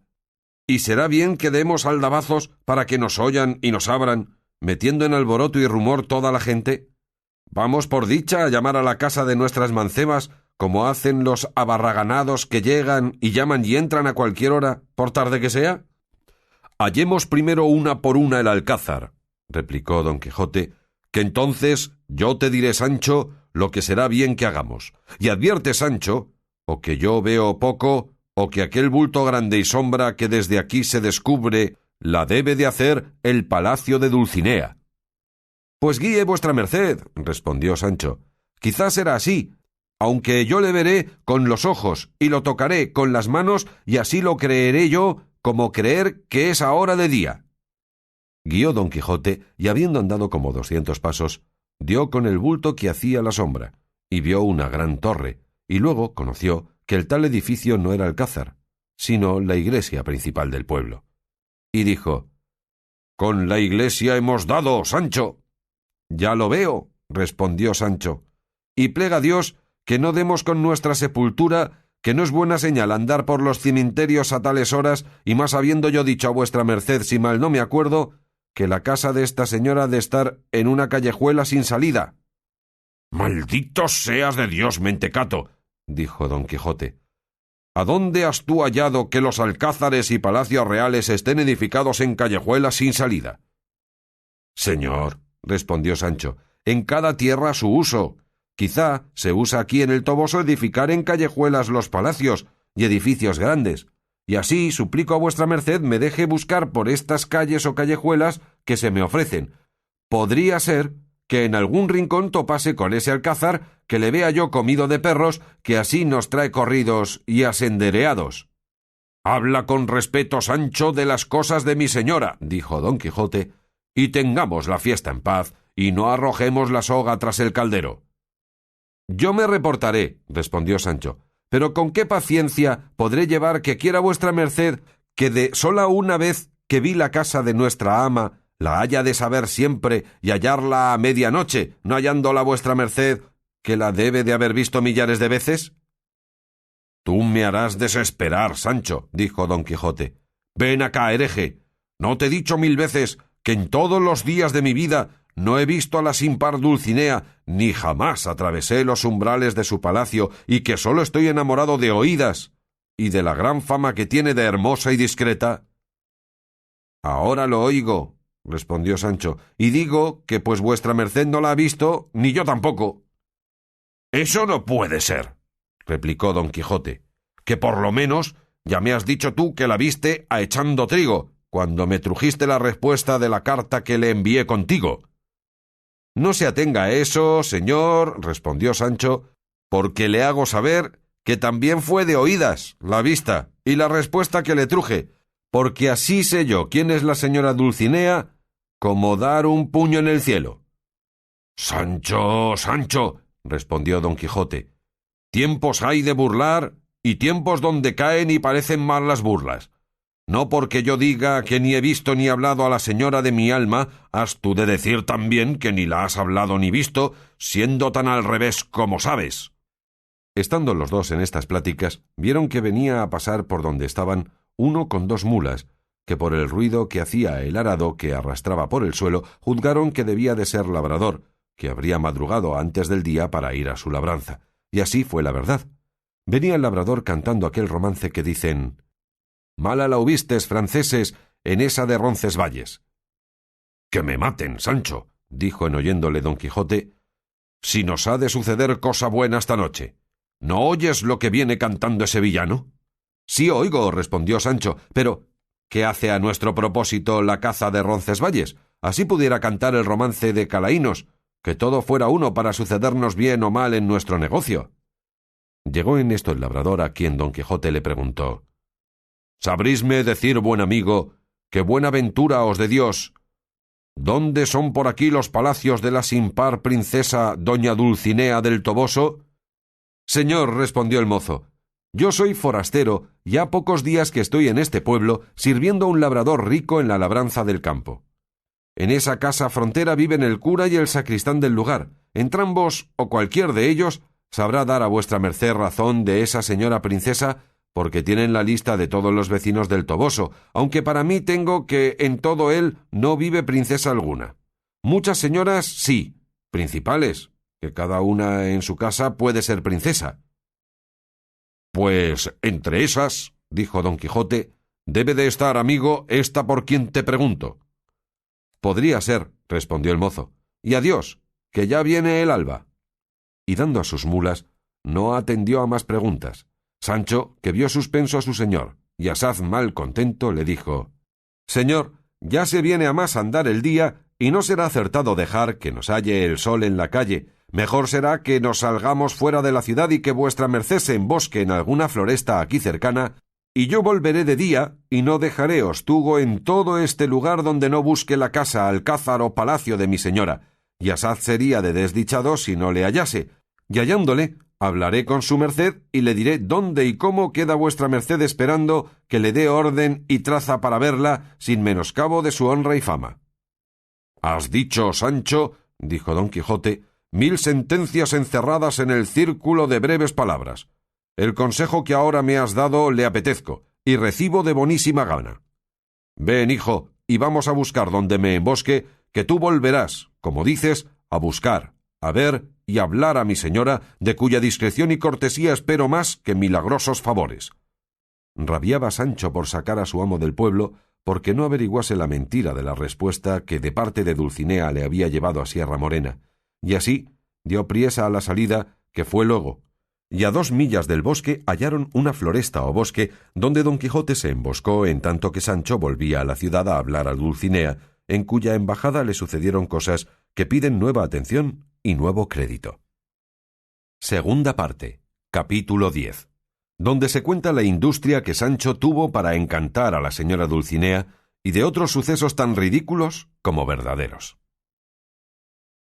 y será bien que demos aldabazos para que nos oyan y nos abran, metiendo en alboroto y rumor toda la gente. Vamos por dicha a llamar a la casa de nuestras mancebas, como hacen los abarraganados que llegan y llaman y entran a cualquier hora, por tarde que sea». «Hallemos primero una por una el alcázar», replicó don Quijote, «que entonces yo te diré, Sancho, lo que será bien que hagamos. Y advierte, Sancho, o que yo veo poco, o que aquel bulto grande y sombra que desde aquí se descubre la debe de hacer el palacio de Dulcinea». «Pues guíe vuestra merced», respondió Sancho, Quizás será así, aunque yo le veré con los ojos y lo tocaré con las manos, y así lo creeré yo como creer que es ahora de día. Guió don Quijote, y habiendo andado como 200 pasos, dio con el bulto que hacía la sombra, y vio una gran torre, y luego conoció que el tal edificio no era Alcázar, sino la iglesia principal del pueblo. Y dijo: «Con la iglesia hemos dado, Sancho». «Ya lo veo», respondió Sancho, «y plega a Dios que no demos con nuestra sepultura, que no es buena señal andar por los cementerios a tales horas, y más habiendo yo dicho a vuestra merced, si mal no me acuerdo, que la casa de esta señora ha de estar en una callejuela sin salida». «Maldito seas de Dios, mentecato», dijo don Quijote. «¿A dónde has tú hallado que los alcázares y palacios reales estén edificados en callejuelas sin salida?» «Señor», respondió Sancho, «en cada tierra su uso. Quizá se usa aquí en el Toboso edificar en callejuelas los palacios y edificios grandes, y así suplico a vuestra merced me deje buscar por estas calles o callejuelas que se me ofrecen. Podría ser que en algún rincón topase con ese alcázar, que le vea yo comido de perros, que así nos trae corridos y asendereados». «Habla con respeto, Sancho, de las cosas de mi señora», dijo don Quijote, «y tengamos la fiesta en paz, y no arrojemos la soga tras el caldero». «Yo me reportaré», respondió Sancho, «pero con qué paciencia podré llevar que quiera vuestra merced que de sola una vez que vi la casa de nuestra ama la haya de saber siempre y hallarla a medianoche, no hallándola vuestra merced, que la debe de haber visto millares de veces?» «Tú me harás desesperar, Sancho», dijo don Quijote. «Ven acá, hereje. ¿No te he dicho 1000 veces que en todos los días de mi vida no he visto a la sin par Dulcinea, ni jamás atravesé los umbrales de su palacio, y que sólo estoy enamorado de oídas, y de la gran fama que tiene de hermosa y discreta?» «Ahora lo oigo», respondió Sancho, «y digo que pues vuestra merced no la ha visto, ni yo tampoco». «Eso no puede ser», replicó don Quijote, «que por lo menos ya me has dicho tú que la viste a echando trigo, cuando me trujiste la respuesta de la carta que le envié contigo». «No se atenga a eso, señor», respondió Sancho, «porque le hago saber que también fue de oídas la vista y la respuesta que le truje, porque así sé yo quién es la señora Dulcinea como dar un puño en el cielo». «Sancho, Sancho», respondió don Quijote, «tiempos hay de burlar y tiempos donde caen y parecen mal las burlas. No porque yo diga que ni he visto ni hablado a la señora de mi alma, has tú de decir también que ni la has hablado ni visto, siendo tan al revés como sabes». Estando los dos en estas pláticas, vieron que venía a pasar por donde estaban uno con 2 mulas, que por el ruido que hacía el arado que arrastraba por el suelo, juzgaron que debía de ser labrador, que habría madrugado antes del día para ir a su labranza. Y así fue la verdad. Venía el labrador cantando aquel romance que dicen: «Mala la hubistes, franceses, en esa de Roncesvalles». «Que me maten, Sancho», dijo en oyéndole don Quijote, «si nos ha de suceder cosa buena esta noche. ¿No oyes lo que viene cantando ese villano?» «Sí oigo», respondió Sancho, «pero ¿qué hace a nuestro propósito la caza de Roncesvalles? Así pudiera cantar el romance de Calaínos, que todo fuera uno para sucedernos bien o mal en nuestro negocio». Llegó en esto el labrador, a quien don Quijote le preguntó: «¿Sabrísme decir, buen amigo, que buena ventura os de Dios, dónde son por aquí los palacios de la sin par princesa doña Dulcinea del Toboso?» «Señor», respondió el mozo, «yo soy forastero y ha pocos días que estoy en este pueblo, sirviendo a un labrador rico en la labranza del campo. En esa casa frontera viven el cura y el sacristán del lugar. Entrambos, o cualquier de ellos, sabrá dar a vuestra merced razón de esa señora princesa, porque tienen la lista de todos los vecinos del Toboso, aunque para mí tengo que en todo él no vive princesa alguna. Muchas señoras sí, principales, que cada una en su casa puede ser princesa». «Pues entre esas», dijo don Quijote, «debe de estar, amigo, esta por quien te pregunto». «Podría ser», respondió el mozo, «y adiós, que ya viene el alba». Y dando a sus mulas, no atendió a más preguntas. Sancho, que vio suspenso a su señor, y asaz mal contento, le dijo: «Señor, ya se viene a más andar el día, y no será acertado dejar que nos halle el sol en la calle, Mejor será que nos salgamos fuera de la ciudad y que vuestra merced se embosque en alguna floresta aquí cercana, y yo volveré de día, y no dejaré hostugo en todo este lugar donde no busque la casa, alcázar o palacio de mi señora, y asaz sería de desdichado si no le hallase, y hallándole, hablaré con su merced y le diré dónde y cómo queda vuestra merced esperando que le dé orden y traza para verla sin menoscabo de su honra y fama. «Has dicho, Sancho», dijo don Quijote, «1000 sentencias encerradas en el círculo de breves palabras. El consejo que ahora me has dado le apetezco, y recibo de bonísima gana. Ven, hijo, y vamos a buscar donde me embosque, que tú volverás, como dices, a buscar, a ver y hablar a mi señora, de cuya discreción y cortesía espero más que milagrosos favores». Rabiaba Sancho por sacar a su amo del pueblo, porque no averiguase la mentira de la respuesta que de parte de Dulcinea le había llevado a Sierra Morena, y así dio priesa a la salida, que fue luego, y a 2 millas del bosque hallaron una floresta o bosque donde don Quijote se emboscó en tanto que Sancho volvía a la ciudad a hablar a Dulcinea, en cuya embajada le sucedieron cosas que piden nueva atención y nuevo crédito. Segunda parte, capítulo 10, donde se cuenta la industria que Sancho tuvo para encantar a la señora Dulcinea y de otros sucesos tan ridículos como verdaderos.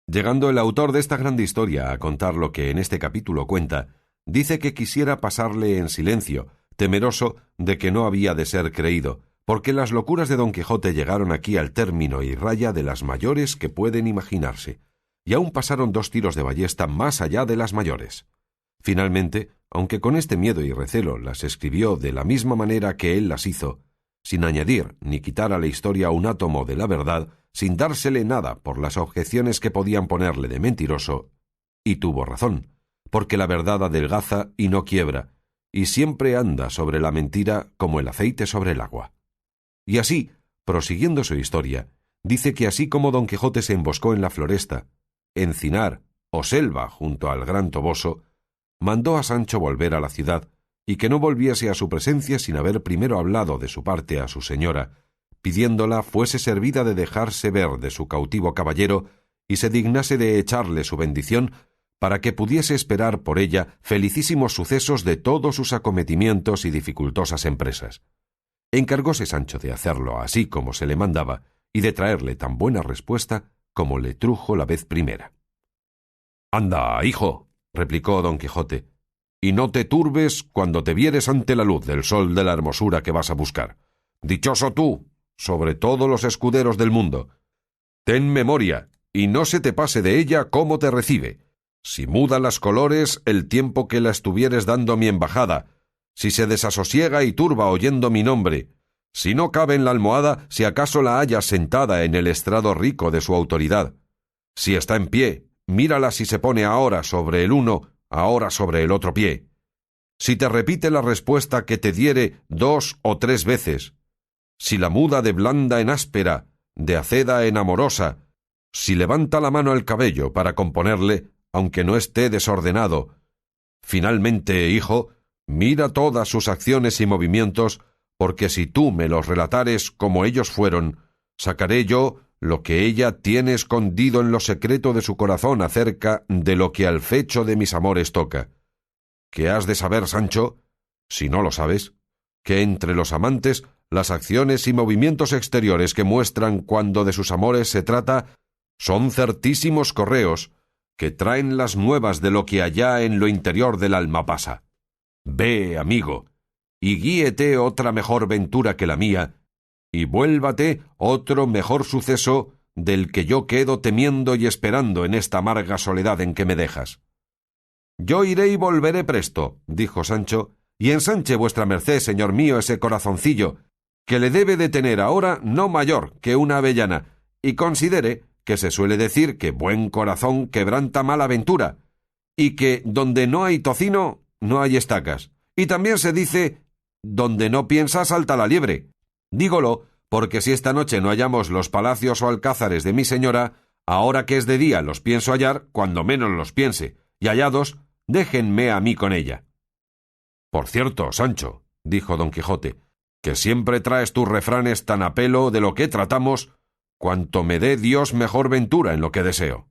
Llegando el autor de esta grande historia a contar lo que en este capítulo cuenta, dice que quisiera pasarle en silencio, temeroso de que no había de ser creído, porque las locuras de don Quijote llegaron aquí al término y raya de las mayores que pueden imaginarse, y aún pasaron 2 tiros de ballesta más allá de las mayores. Finalmente, aunque con este miedo y recelo las escribió de la misma manera que él las hizo, sin añadir ni quitar a la historia un átomo de la verdad, sin dársele nada por las objeciones que podían ponerle de mentiroso, y tuvo razón, porque la verdad adelgaza y no quiebra, y siempre anda sobre la mentira como el aceite sobre el agua. Y así, prosiguiendo su historia, dice que así como don Quijote se emboscó en la floresta, encinar o selva junto al gran Toboso, mandó a Sancho volver a la ciudad y que no volviese a su presencia sin haber primero hablado de su parte a su señora, pidiéndola fuese servida de dejarse ver de su cautivo caballero y se dignase de echarle su bendición para que pudiese esperar por ella felicísimos sucesos de todos sus acometimientos y dificultosas empresas. Encargóse Sancho de hacerlo así como se le mandaba y de traerle tan buena respuesta como le trujo la vez primera. «Anda, hijo», replicó don Quijote, «y no te turbes cuando te vieres ante la luz del sol de la hermosura que vas a buscar. Dichoso tú, sobre todos los escuderos del mundo. Ten memoria, y no se te pase de ella cómo te recibe. Si muda las colores el tiempo que la estuvieres dando mi embajada, si se desasosiega y turba oyendo mi nombre, si no cabe en la almohada, si acaso la hallas sentada en el estrado rico de su autoridad, si está en pie, mírala si se pone ahora sobre el uno, ahora sobre el otro pie. Si te repite la respuesta que te diere 2 o 3 veces, si la muda de blanda en áspera, de aceda en amorosa, si levanta la mano al cabello para componerle, aunque no esté desordenado. Finalmente, hijo, mira todas sus acciones y movimientos, porque si tú me los relatares como ellos fueron, sacaré yo lo que ella tiene escondido en lo secreto de su corazón acerca de lo que al fecho de mis amores toca. Que has de saber, Sancho, si no lo sabes, que entre los amantes las acciones y movimientos exteriores que muestran cuando de sus amores se trata son certísimos correos que traen las nuevas de lo que allá en lo interior del alma pasa. Ve, amigo, y guíete otra mejor ventura que la mía, y vuélvate otro mejor suceso del que yo quedo temiendo y esperando en esta amarga soledad en que me dejas. Yo iré y volveré presto, dijo Sancho, y ensanche vuestra merced, señor mío, ese corazoncillo, que le debe de tener ahora no mayor que una avellana, y considere que se suele decir que buen corazón quebranta mala ventura, y que donde no hay tocino, no hay estacas, y también se dice donde no piensa salta la liebre. Dígolo, porque si esta noche no hallamos los palacios o alcázares de mi señora, ahora que es de día los pienso hallar, cuando menos los piense, y hallados, déjenme a mí con ella. Por cierto, Sancho, dijo don Quijote, que siempre traes tus refranes tan a pelo de lo que tratamos, cuanto me dé Dios mejor ventura en lo que deseo.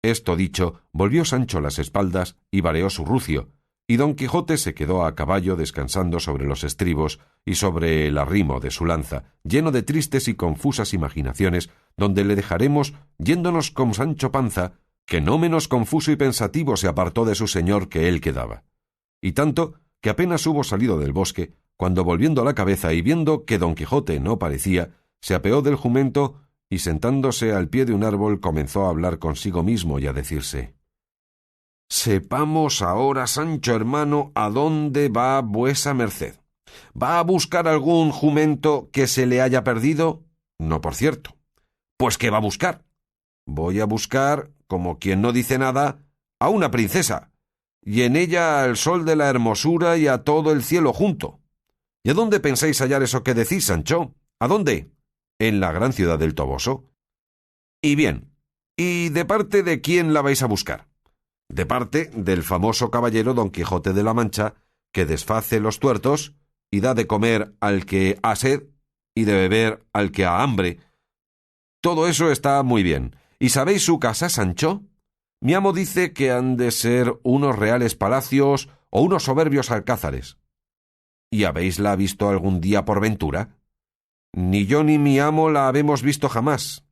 Esto dicho, volvió Sancho las espaldas y vareó su rucio, y don Quijote se quedó a caballo descansando sobre los estribos y sobre el arrimo de su lanza, lleno de tristes y confusas imaginaciones, donde le dejaremos yéndonos con Sancho Panza, que no menos confuso y pensativo se apartó de su señor que él quedaba. Y tanto que apenas hubo salido del bosque, cuando volviendo la cabeza y viendo que don Quijote no parecía, se apeó del jumento y sentándose al pie de un árbol comenzó a hablar consigo mismo y a decirse: «Sepamos ahora, Sancho hermano, a dónde va vuesa merced. ¿Va a buscar algún jumento que se le haya perdido? No, por cierto. Pues ¿qué va a buscar? Voy a buscar, como quien no dice nada, a una princesa, y en ella al sol de la hermosura y a todo el cielo junto. ¿Y a dónde pensáis hallar eso que decís, Sancho? ¿A dónde? En la gran ciudad del Toboso. Y bien, ¿y de parte de quién la vais a buscar? De parte del famoso caballero Don Quijote de la Mancha, que desface los tuertos y da de comer al que ha sed y de beber al que ha hambre. Todo eso está muy bien. ¿Y sabéis su casa, Sancho? Mi amo dice que han de ser unos reales palacios o unos soberbios alcázares. ¿Y habéisla visto algún día por ventura? Ni yo ni mi amo la habemos visto jamás.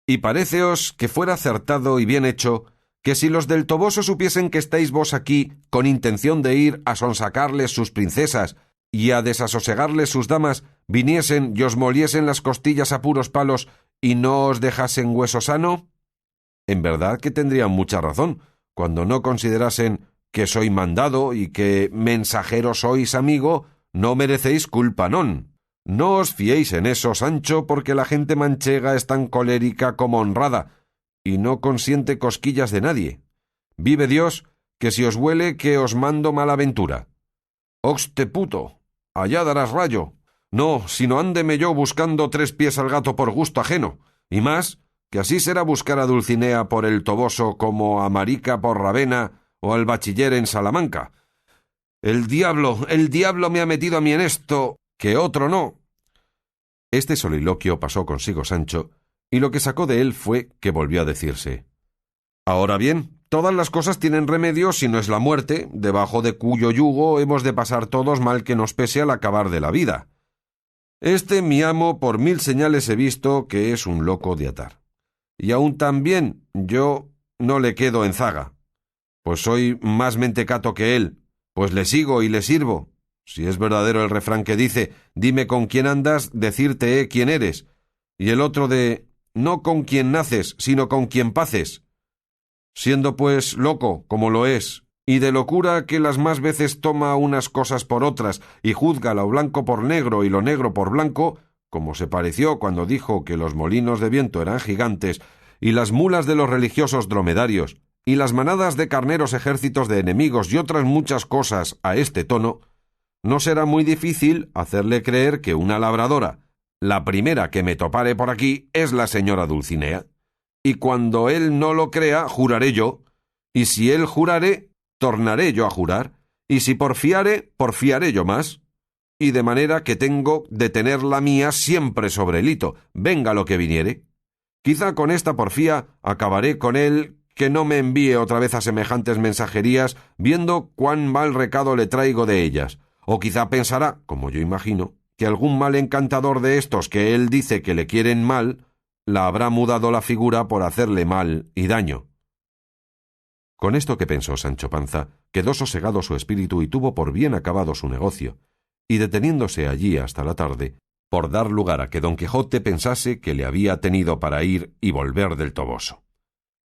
Y paréceos que fuera acertado y bien hecho que si los del Toboso supiesen que estáis vos aquí con intención de ir a sonsacarles sus princesas y a desasosegarles sus damas, viniesen y os moliesen las costillas a puros palos y no os dejasen hueso sano? En verdad que tendrían mucha razón, cuando no considerasen que soy mandado y que mensajero sois amigo, no merecéis culpa non. No os fiéis en eso, Sancho, porque la gente manchega es tan colérica como honrada, y no consiente cosquillas de nadie. Vive Dios, que si os huele que os mando mala ventura. Oxte puto, allá darás rayo. No, sino ándeme yo buscando 3 pies al gato por gusto ajeno, y más, que así será buscar a Dulcinea por el Toboso como a Marica por Ravena o al bachiller en Salamanca. El diablo me ha metido a mí en esto, que otro no». Este soliloquio pasó consigo Sancho, y lo que sacó de él fue que volvió a decirse: «Ahora bien, todas las cosas tienen remedio si no es la muerte, debajo de cuyo yugo hemos de pasar todos mal que nos pese al acabar de la vida. Este mi amo por 1000 señales he visto que es un loco de atar. Y aún también yo no le quedo en zaga, pues soy más mentecato que él, pues le sigo y le sirvo. Si es verdadero el refrán que dice: dime con quién andas, decirte quién eres, y el otro de no con quién naces, sino con quién paces. Siendo pues loco, como lo es, y de locura que las más veces toma unas cosas por otras y juzga lo blanco por negro y lo negro por blanco, como se pareció cuando dijo que los molinos de viento eran gigantes y las mulas de los religiosos dromedarios y las manadas de carneros ejércitos de enemigos y otras muchas cosas a este tono, no será muy difícil hacerle creer que una labradora, la primera que me topare por aquí, es la señora Dulcinea. Y cuando él no lo crea, juraré yo, y si él jurare, tornaré yo a jurar, y si porfiare, porfiaré yo más, y de manera que tengo de tener la mía siempre sobre el hito, venga lo que viniere. Quizá con esta porfía acabaré con él, que no me envíe otra vez a semejantes mensajerías, viendo cuán mal recado le traigo de ellas, o quizá pensará, como yo imagino, que algún mal encantador de estos que él dice que le quieren mal, la habrá mudado la figura por hacerle mal y daño». Con esto que pensó Sancho Panza, quedó sosegado su espíritu y tuvo por bien acabado su negocio, y deteniéndose allí hasta la tarde, por dar lugar a que don Quijote pensase que le había tenido para ir y volver del Toboso.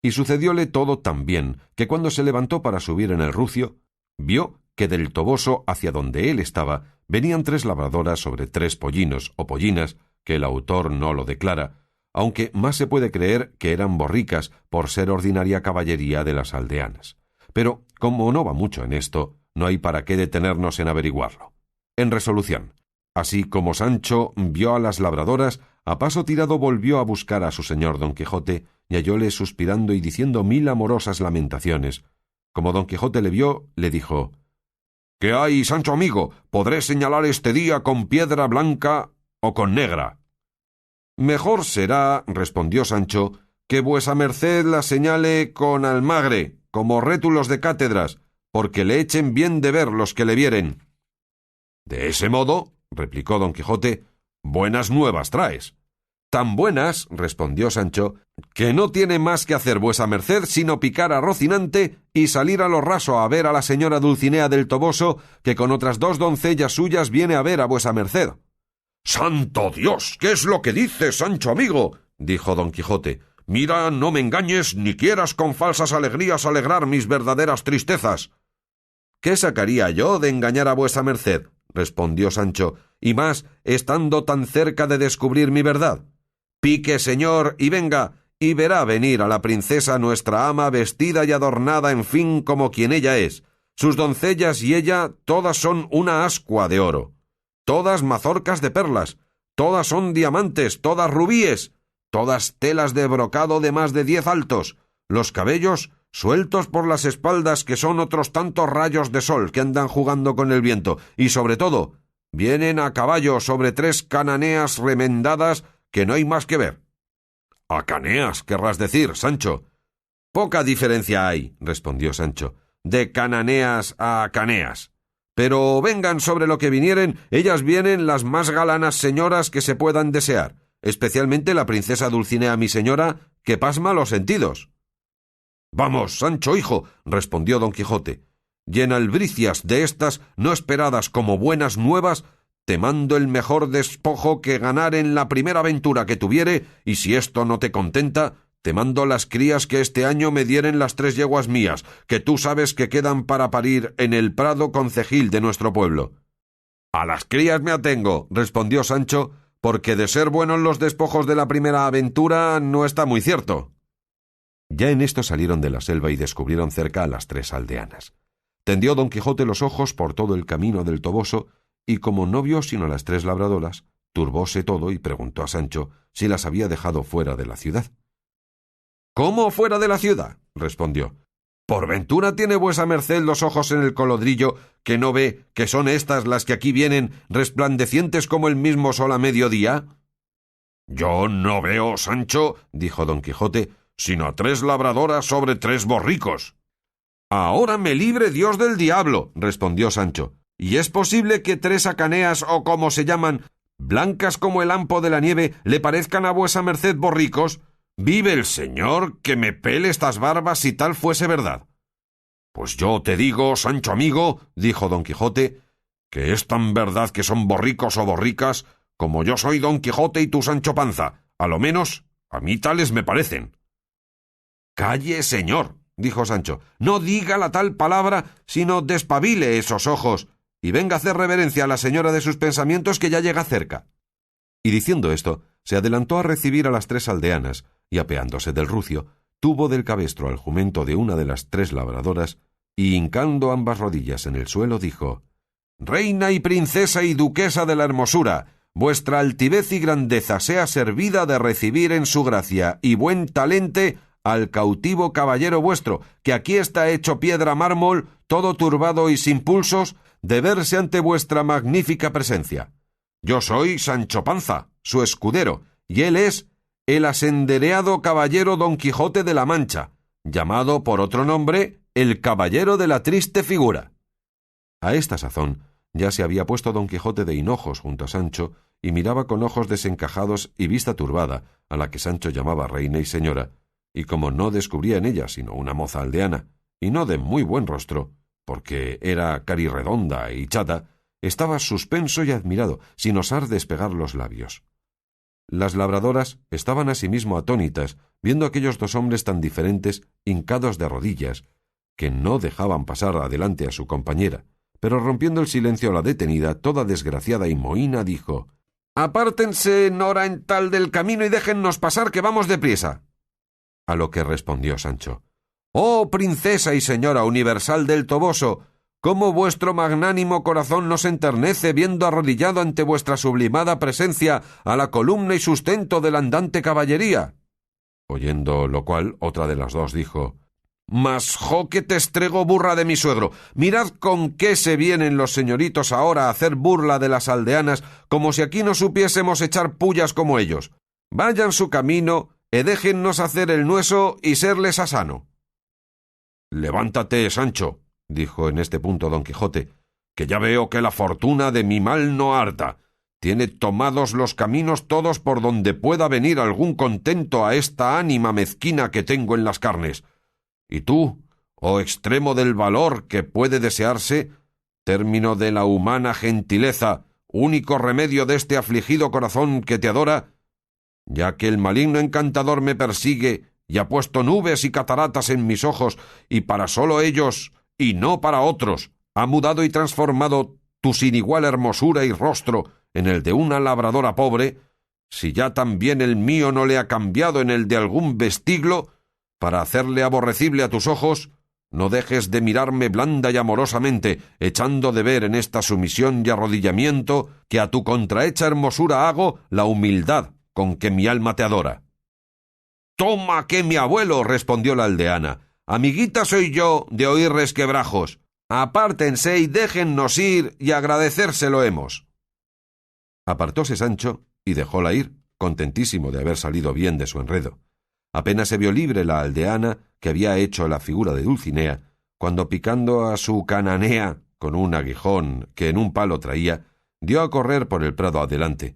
Y sucedióle todo tan bien, que cuando se levantó para subir en el rucio, vio que del Toboso hacia donde él estaba venían 3 labradoras sobre 3 pollinos o pollinas, que el autor no lo declara, aunque más se puede creer que eran borricas por ser ordinaria caballería de las aldeanas. Pero, como no va mucho en esto, no hay para qué detenernos en averiguarlo. En resolución, así como Sancho vio a las labradoras, a paso tirado volvió a buscar a su señor Don Quijote, y hallóle suspirando y diciendo 1000 amorosas lamentaciones. Como Don Quijote le vio, le dijo: «¿Qué hay, Sancho amigo? ¿Podré señalar este día con piedra blanca o con negra?» «Mejor será», respondió Sancho, que vuesa merced la señale con almagre, como rétulos de cátedras, porque le echen bien de ver los que le vieren. De ese modo, replicó don Quijote, buenas nuevas traes. Tan buenas, respondió Sancho, que no tiene más que hacer vuesa merced sino picar a Rocinante y salir a lo raso a ver a la señora Dulcinea del Toboso, que con otras 2 doncellas suyas viene a ver a vuesa merced. ¡Santo Dios! ¿Qué es lo que dices, Sancho amigo? Dijo don Quijote. Mira, no me engañes ni quieras con falsas alegrías alegrar mis verdaderas tristezas. ¿Qué sacaría yo de engañar a vuesa merced? Respondió Sancho, y más estando tan cerca de descubrir mi verdad. Pique, señor, y venga, y verá venir a la princesa nuestra ama vestida y adornada, en fin, como quien ella es. Sus doncellas y ella todas son una ascua de oro, todas mazorcas de perlas, todas son diamantes, todas rubíes, todas telas de brocado de más de 10 altos, los cabellos sueltos por las espaldas que son otros tantos rayos de sol que andan jugando con el viento, y sobre todo, vienen a caballo sobre 3 cananeas remendadas que no hay más que ver. —¿Acaneas, querrás decir, Sancho? —Poca diferencia hay —respondió Sancho— de cananeas a caneas. Pero vengan sobre lo que vinieren, ellas vienen las más galanas señoras que se puedan desear, especialmente la princesa Dulcinea mi señora, que pasma los sentidos. —Vamos, Sancho hijo —respondió don Quijote—, y en albricias de estas no esperadas como buenas nuevas, te mando el mejor despojo que ganar en la primera aventura que tuviere, y si esto no te contenta, te mando las crías que este año me dieren las 3 yeguas mías, que tú sabes que quedan para parir en el prado concejil de nuestro pueblo. —A las crías me atengo —respondió Sancho—, porque de ser buenos los despojos de la primera aventura no está muy cierto. Ya en esto salieron de la selva y descubrieron cerca a las 3 aldeanas. Tendió don Quijote los ojos por todo el camino del Toboso, y como no vio sino las 3 labradoras, turbóse todo y preguntó a Sancho si las había dejado fuera de la ciudad. —¿Cómo fuera de la ciudad? —respondió. —¿Por ventura tiene vuesa merced los ojos en el colodrillo, que no ve que son estas las que aquí vienen resplandecientes como el mismo sol a mediodía? —Yo no veo, Sancho —dijo don Quijote—, sino a 3 labradoras sobre 3 borricos. —Ahora me libre Dios del diablo —respondió Sancho—, y es posible que 3 acaneas, o como se llaman, blancas como el ampo de la nieve, le parezcan a vuesa merced borricos. Vive el señor que me pele estas barbas si tal fuese verdad. Pues yo te digo, Sancho amigo —dijo don Quijote—, que es tan verdad que son borricos o borricas como yo soy don Quijote y tú Sancho Panza, a lo menos a mí tales me parecen. —Calle, señor —dijo Sancho—, no diga la tal palabra, sino despabile esos ojos, y venga a hacer reverencia a la señora de sus pensamientos, que ya llega cerca. Y diciendo esto, se adelantó a recibir a las 3 aldeanas, y apeándose del rucio, tuvo del cabestro al jumento de una de las 3 labradoras, y hincando ambas rodillas en el suelo, dijo: «Reina y princesa y duquesa de la hermosura, vuestra altivez y grandeza sea servida de recibir en su gracia y buen talente al cautivo caballero vuestro, que aquí está hecho piedra mármol, todo turbado y sin pulsos, de verse ante vuestra magnífica presencia. Yo soy Sancho Panza, su escudero, y él es el asendereado caballero Don Quijote de la Mancha, llamado por otro nombre el caballero de la triste figura». A esta sazón ya se había puesto Don Quijote de hinojos junto a Sancho, y miraba con ojos desencajados y vista turbada a la que Sancho llamaba reina y señora, y como no descubría en ella sino una moza aldeana, y no de muy buen rostro, porque era carirredonda y chata, estaba suspenso y admirado, sin osar despegar los labios. Las labradoras estaban asimismo atónitas, viendo aquellos 2 hombres tan diferentes, hincados de rodillas, que no dejaban pasar adelante a su compañera, pero rompiendo el silencio la detenida, toda desgraciada y mohína, dijo: «Apártense, Nora, en tal del camino y déjennos pasar, que vamos deprisa». A lo que respondió Sancho: «Oh, princesa y señora universal del Toboso, ¿cómo vuestro magnánimo corazón no se enternece viendo arrodillado ante vuestra sublimada presencia a la columna y sustento de la andante caballería?» Oyendo lo cual, otra de las 2 dijo: «Mas, jo que te estrego, burra de mi suegro, mirad con qué se vienen los señoritos ahora a hacer burla de las aldeanas, como si aquí no supiésemos echar pullas como ellos. Vayan su camino déjennos hacer el nueso y serles asano. Levántate, Sancho, dijo en este punto don Quijote, que ya veo que la fortuna de mi mal no harta. Tiene tomados los caminos todos por donde pueda venir algún contento a esta ánima mezquina que tengo en las carnes. Y tú, oh extremo del valor que puede desearse, término de la humana gentileza, único remedio de este afligido corazón que te adora, ya que el maligno encantador me persigue y ha puesto nubes y cataratas en mis ojos, y para sólo ellos, y no para otros, ha mudado y transformado tu sin igual hermosura y rostro en el de una labradora pobre, si ya también el mío no le ha cambiado en el de algún vestiglo, para hacerle aborrecible a tus ojos, no dejes de mirarme blanda y amorosamente, echando de ver en esta sumisión y arrodillamiento que a tu contrahecha hermosura hago la humildad con que mi alma te adora. —¡Toma que mi abuelo! —respondió la aldeana—. Amiguita soy yo de oír resquebrajos. Apártense y déjennos ir y agradecérselo hemos. Apartóse Sancho y dejóla ir, contentísimo de haber salido bien de su enredo. Apenas se vio libre la aldeana, que había hecho la figura de Dulcinea, cuando picando a su cananea con un aguijón que en un palo traía, dio a correr por el prado adelante,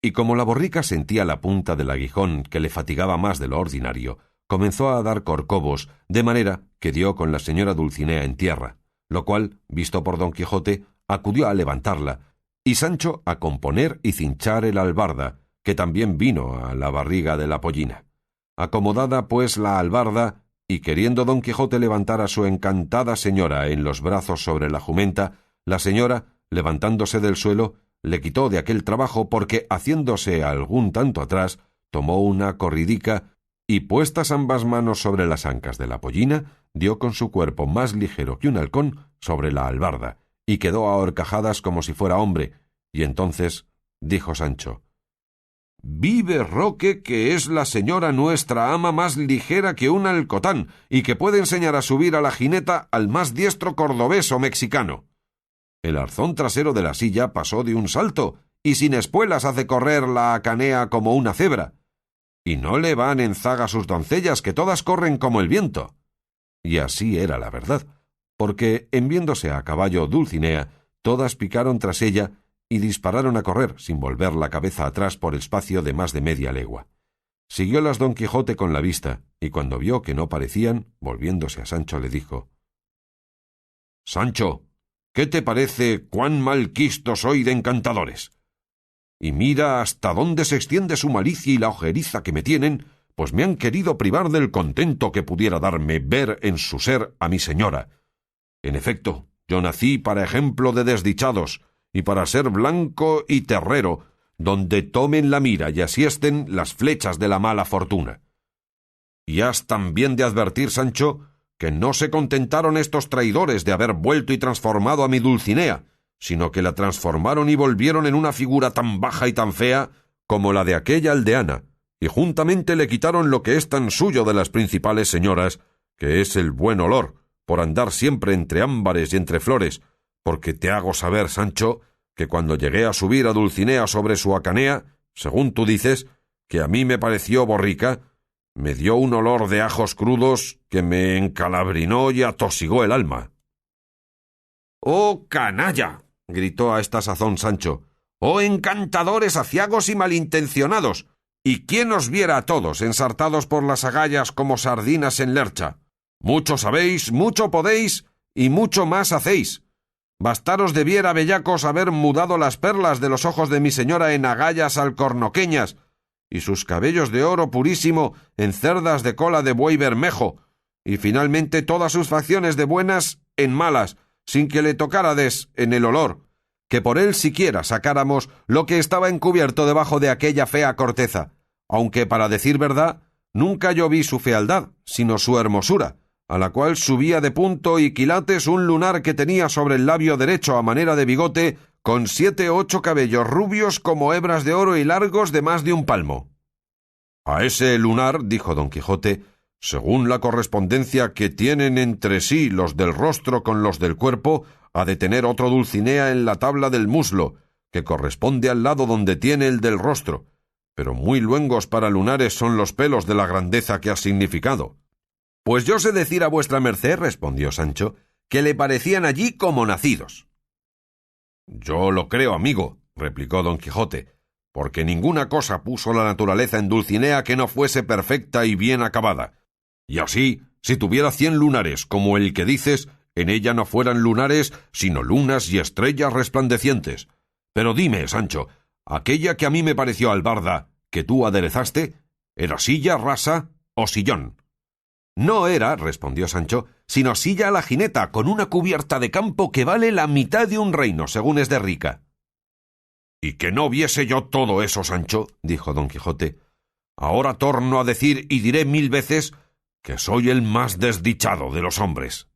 y como la borrica sentía la punta del aguijón que le fatigaba más de lo ordinario, comenzó a dar corcovos, de manera que dio con la señora Dulcinea en tierra, lo cual, visto por don Quijote, acudió a levantarla, y Sancho a componer y cinchar el albarda, que también vino a la barriga de la pollina. Acomodada pues la albarda, y queriendo don Quijote levantar a su encantada señora en los brazos sobre la jumenta, la señora, levantándose del suelo, le quitó de aquel trabajo porque, haciéndose algún tanto atrás, tomó una corridica y, puestas ambas manos sobre las ancas de la pollina, dio con su cuerpo más ligero que un halcón sobre la albarda, y quedó a horcajadas como si fuera hombre, y entonces dijo Sancho: «Vive Roque, que es la señora nuestra ama más ligera que un alcotán, y que puede enseñar a subir a la jineta al más diestro cordobés o mexicano». El arzón trasero de la silla pasó de un salto, y sin espuelas hace correr la hacanea como una cebra, y no le van en zaga sus doncellas, que todas corren como el viento. Y así era la verdad, porque, en viéndose a caballo Dulcinea, todas picaron tras ella y dispararon a correr, sin volver la cabeza atrás por espacio de más de media legua. Siguiólas don Quijote con la vista, y cuando vio que no parecían, volviéndose a Sancho le dijo: «Sancho, ¿qué te parece cuán malquisto soy de encantadores? Y mira hasta dónde se extiende su malicia y la ojeriza que me tienen, pues me han querido privar del contento que pudiera darme ver en su ser a mi señora. En efecto, yo nací para ejemplo de desdichados, y para ser blanco y terrero, donde tomen la mira y asiesten las flechas de la mala fortuna. Y has también de advertir, Sancho, que no se contentaron estos traidores de haber vuelto y transformado a mi Dulcinea, sino que la transformaron y volvieron en una figura tan baja y tan fea como la de aquella aldeana, y juntamente le quitaron lo que es tan suyo de las principales señoras, que es el buen olor, por andar siempre entre ámbares y entre flores, porque te hago saber, Sancho, que cuando llegué a subir a Dulcinea sobre su hacanea, según tú dices, que a mí me pareció borrica, me dio un olor de ajos crudos que me encalabrinó y atosigó el alma». «¡Oh, canalla!», gritó a esta sazón Sancho. «¡Oh, encantadores aciagos y malintencionados! ¿Y quién os viera a todos ensartados por las agallas como sardinas en lercha? Mucho sabéis, mucho podéis, y mucho más hacéis. Bastaros debiera, bellacos, haber mudado las perlas de los ojos de mi señora en agallas alcornoqueñas, y sus cabellos de oro purísimo en cerdas de cola de buey bermejo, y finalmente todas sus facciones de buenas en malas, sin que le tocárades en el olor, que por él siquiera sacáramos lo que estaba encubierto debajo de aquella fea corteza, aunque, para decir verdad, nunca yo vi su fealdad, sino su hermosura, a la cual subía de punto y quilates un lunar que tenía sobre el labio derecho a manera de bigote, con 7 u 8 cabellos rubios como hebras de oro y largos de más de un palmo. «A ese lunar», dijo don Quijote, «según la correspondencia que tienen entre sí los del rostro con los del cuerpo, ha de tener otro Dulcinea en la tabla del muslo, que corresponde al lado donde tiene el del rostro, pero muy luengos para lunares son los pelos de la grandeza que has significado. Pues yo sé decir a vuestra merced, respondió Sancho, que le parecían allí como nacidos. Yo lo creo, amigo, replicó don Quijote, porque ninguna cosa puso la naturaleza en Dulcinea que no fuese perfecta y bien acabada. Y así, si tuviera 100 lunares, como el que dices, en ella no fueran lunares, sino lunas y estrellas resplandecientes. Pero dime, Sancho, aquella que a mí me pareció albarda, que tú aderezaste, ¿era silla rasa o sillón? No era, respondió Sancho, sino silla a la jineta, con una cubierta de campo que vale la mitad de un reino, según es de rica. —Y que no viese yo todo eso, Sancho —dijo don Quijote—, ahora torno a decir y diré 1000 veces que soy el más desdichado de los hombres.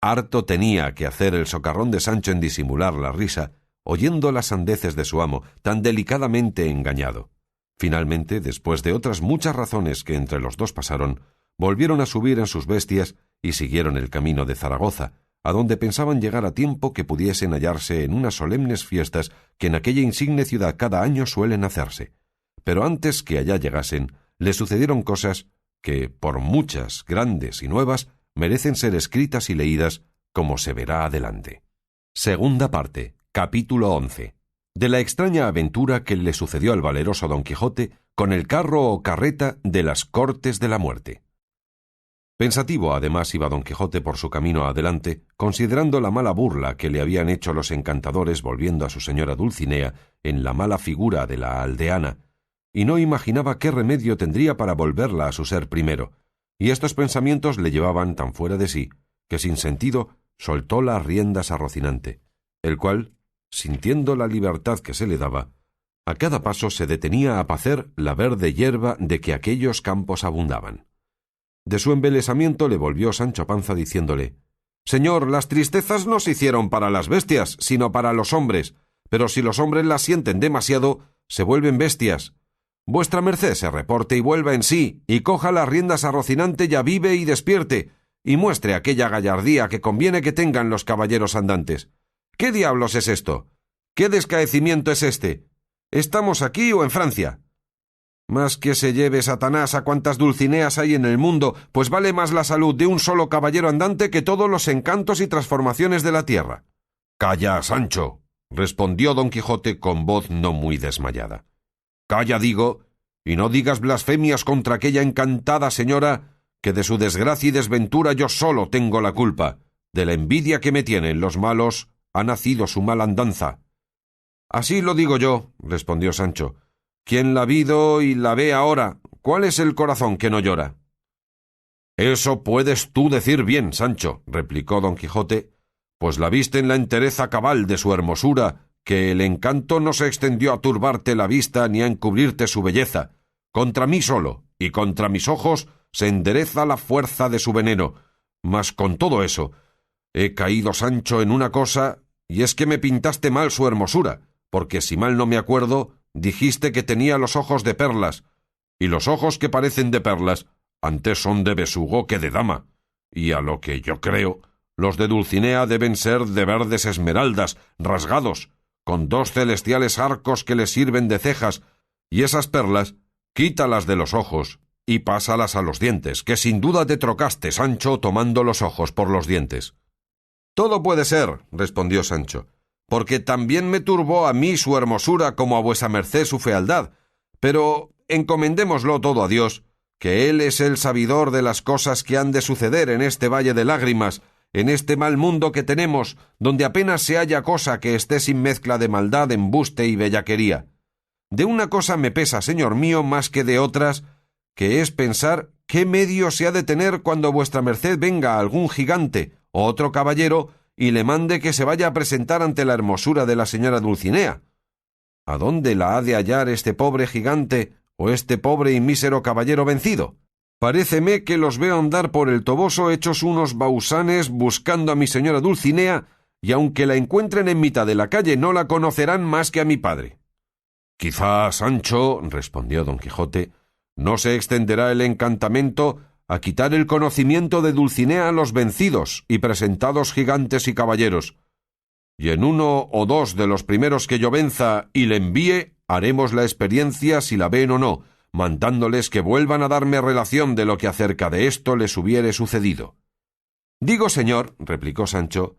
Harto tenía que hacer el socarrón de Sancho en disimular la risa, oyendo las sandeces de su amo, tan delicadamente engañado. Finalmente, después de otras muchas razones que entre los dos pasaron, volvieron a subir en sus bestias y siguieron el camino de Zaragoza, a donde pensaban llegar a tiempo que pudiesen hallarse en unas solemnes fiestas que en aquella insigne ciudad cada año suelen hacerse. Pero antes que allá llegasen, le sucedieron cosas que, por muchas, grandes y nuevas, merecen ser escritas y leídas, como se verá adelante. Segunda parte, capítulo 11. De la extraña aventura que le sucedió al valeroso Don Quijote con el carro o carreta de las Cortes de la Muerte. Pensativo, además, iba Don Quijote por su camino adelante, considerando la mala burla que le habían hecho los encantadores volviendo a su señora Dulcinea en la mala figura de la aldeana, y no imaginaba qué remedio tendría para volverla a su ser primero, y estos pensamientos le llevaban tan fuera de sí, que sin sentido soltó las riendas a Rocinante, el cual, sintiendo la libertad que se le daba, a cada paso se detenía a pacer la verde hierba de que aquellos campos abundaban. De su embelesamiento le volvió Sancho Panza diciéndole: «Señor, las tristezas no se hicieron para las bestias, sino para los hombres, pero si los hombres las sienten demasiado, se vuelven bestias. Vuestra merced se reporte y vuelva en sí, y coja las riendas a Rocinante y avive y despierte, y muestre aquella gallardía que conviene que tengan los caballeros andantes. ¿Qué diablos es esto? ¿Qué descaecimiento es este? ¿Estamos aquí o en Francia? Más que se lleve Satanás a cuantas Dulcineas hay en el mundo, pues vale más la salud de un solo caballero andante que todos los encantos y transformaciones de la tierra». «Calla, Sancho», respondió don Quijote con voz no muy desmayada. «Calla, digo, y no digas blasfemias contra aquella encantada señora, que de su desgracia y desventura yo solo tengo la culpa. De la envidia que me tienen los malos ha nacido su mala andanza». «Así lo digo yo», respondió Sancho. «¿Quién la ha vido y la ve ahora? ¿Cuál es el corazón que no llora?» «Eso puedes tú decir bien, Sancho», replicó don Quijote, «pues la viste en la entereza cabal de su hermosura, que el encanto no se extendió a turbarte la vista ni a encubrirte su belleza. Contra mí solo, y contra mis ojos, se endereza la fuerza de su veneno. Mas con todo eso, he caído, Sancho, en una cosa, y es que me pintaste mal su hermosura, porque si mal no me acuerdo, dijiste que tenía los ojos de perlas, y los ojos que parecen de perlas antes son de besugo que de dama, y a lo que yo creo, los de Dulcinea deben ser de verdes esmeraldas, rasgados, con 2 celestiales arcos que les sirven de cejas, y esas perlas, quítalas de los ojos y pásalas a los dientes, que sin duda te trocaste, Sancho, tomando los ojos por los dientes». «Todo puede ser», respondió Sancho, «porque también me turbó a mí su hermosura como a vuesa merced su fealdad, pero encomendémoslo todo a Dios, que Él es el sabidor de las cosas que han de suceder en este valle de lágrimas, en este mal mundo que tenemos, donde apenas se halla cosa que esté sin mezcla de maldad, embuste y bellaquería. De una cosa me pesa, señor mío, más que de otras, que es pensar qué medio se ha de tener cuando vuestra merced venga a algún gigante o otro caballero y le mande que se vaya a presentar ante la hermosura de la señora Dulcinea. ¿A dónde la ha de hallar este pobre gigante o este pobre y mísero caballero vencido? Paréceme que los veo andar por el Toboso hechos unos bausanes buscando a mi señora Dulcinea, y aunque la encuentren en mitad de la calle no la conocerán más que a mi padre». «Quizá, Sancho», respondió don Quijote, «no se extenderá el encantamento a quitar el conocimiento de Dulcinea a los vencidos y presentados gigantes y caballeros, y en 1 o 2 de los primeros que yo venza y le envíe, haremos la experiencia si la ven o no, mandándoles que vuelvan a darme relación de lo que acerca de esto les hubiere sucedido. Digo, señor, replicó Sancho,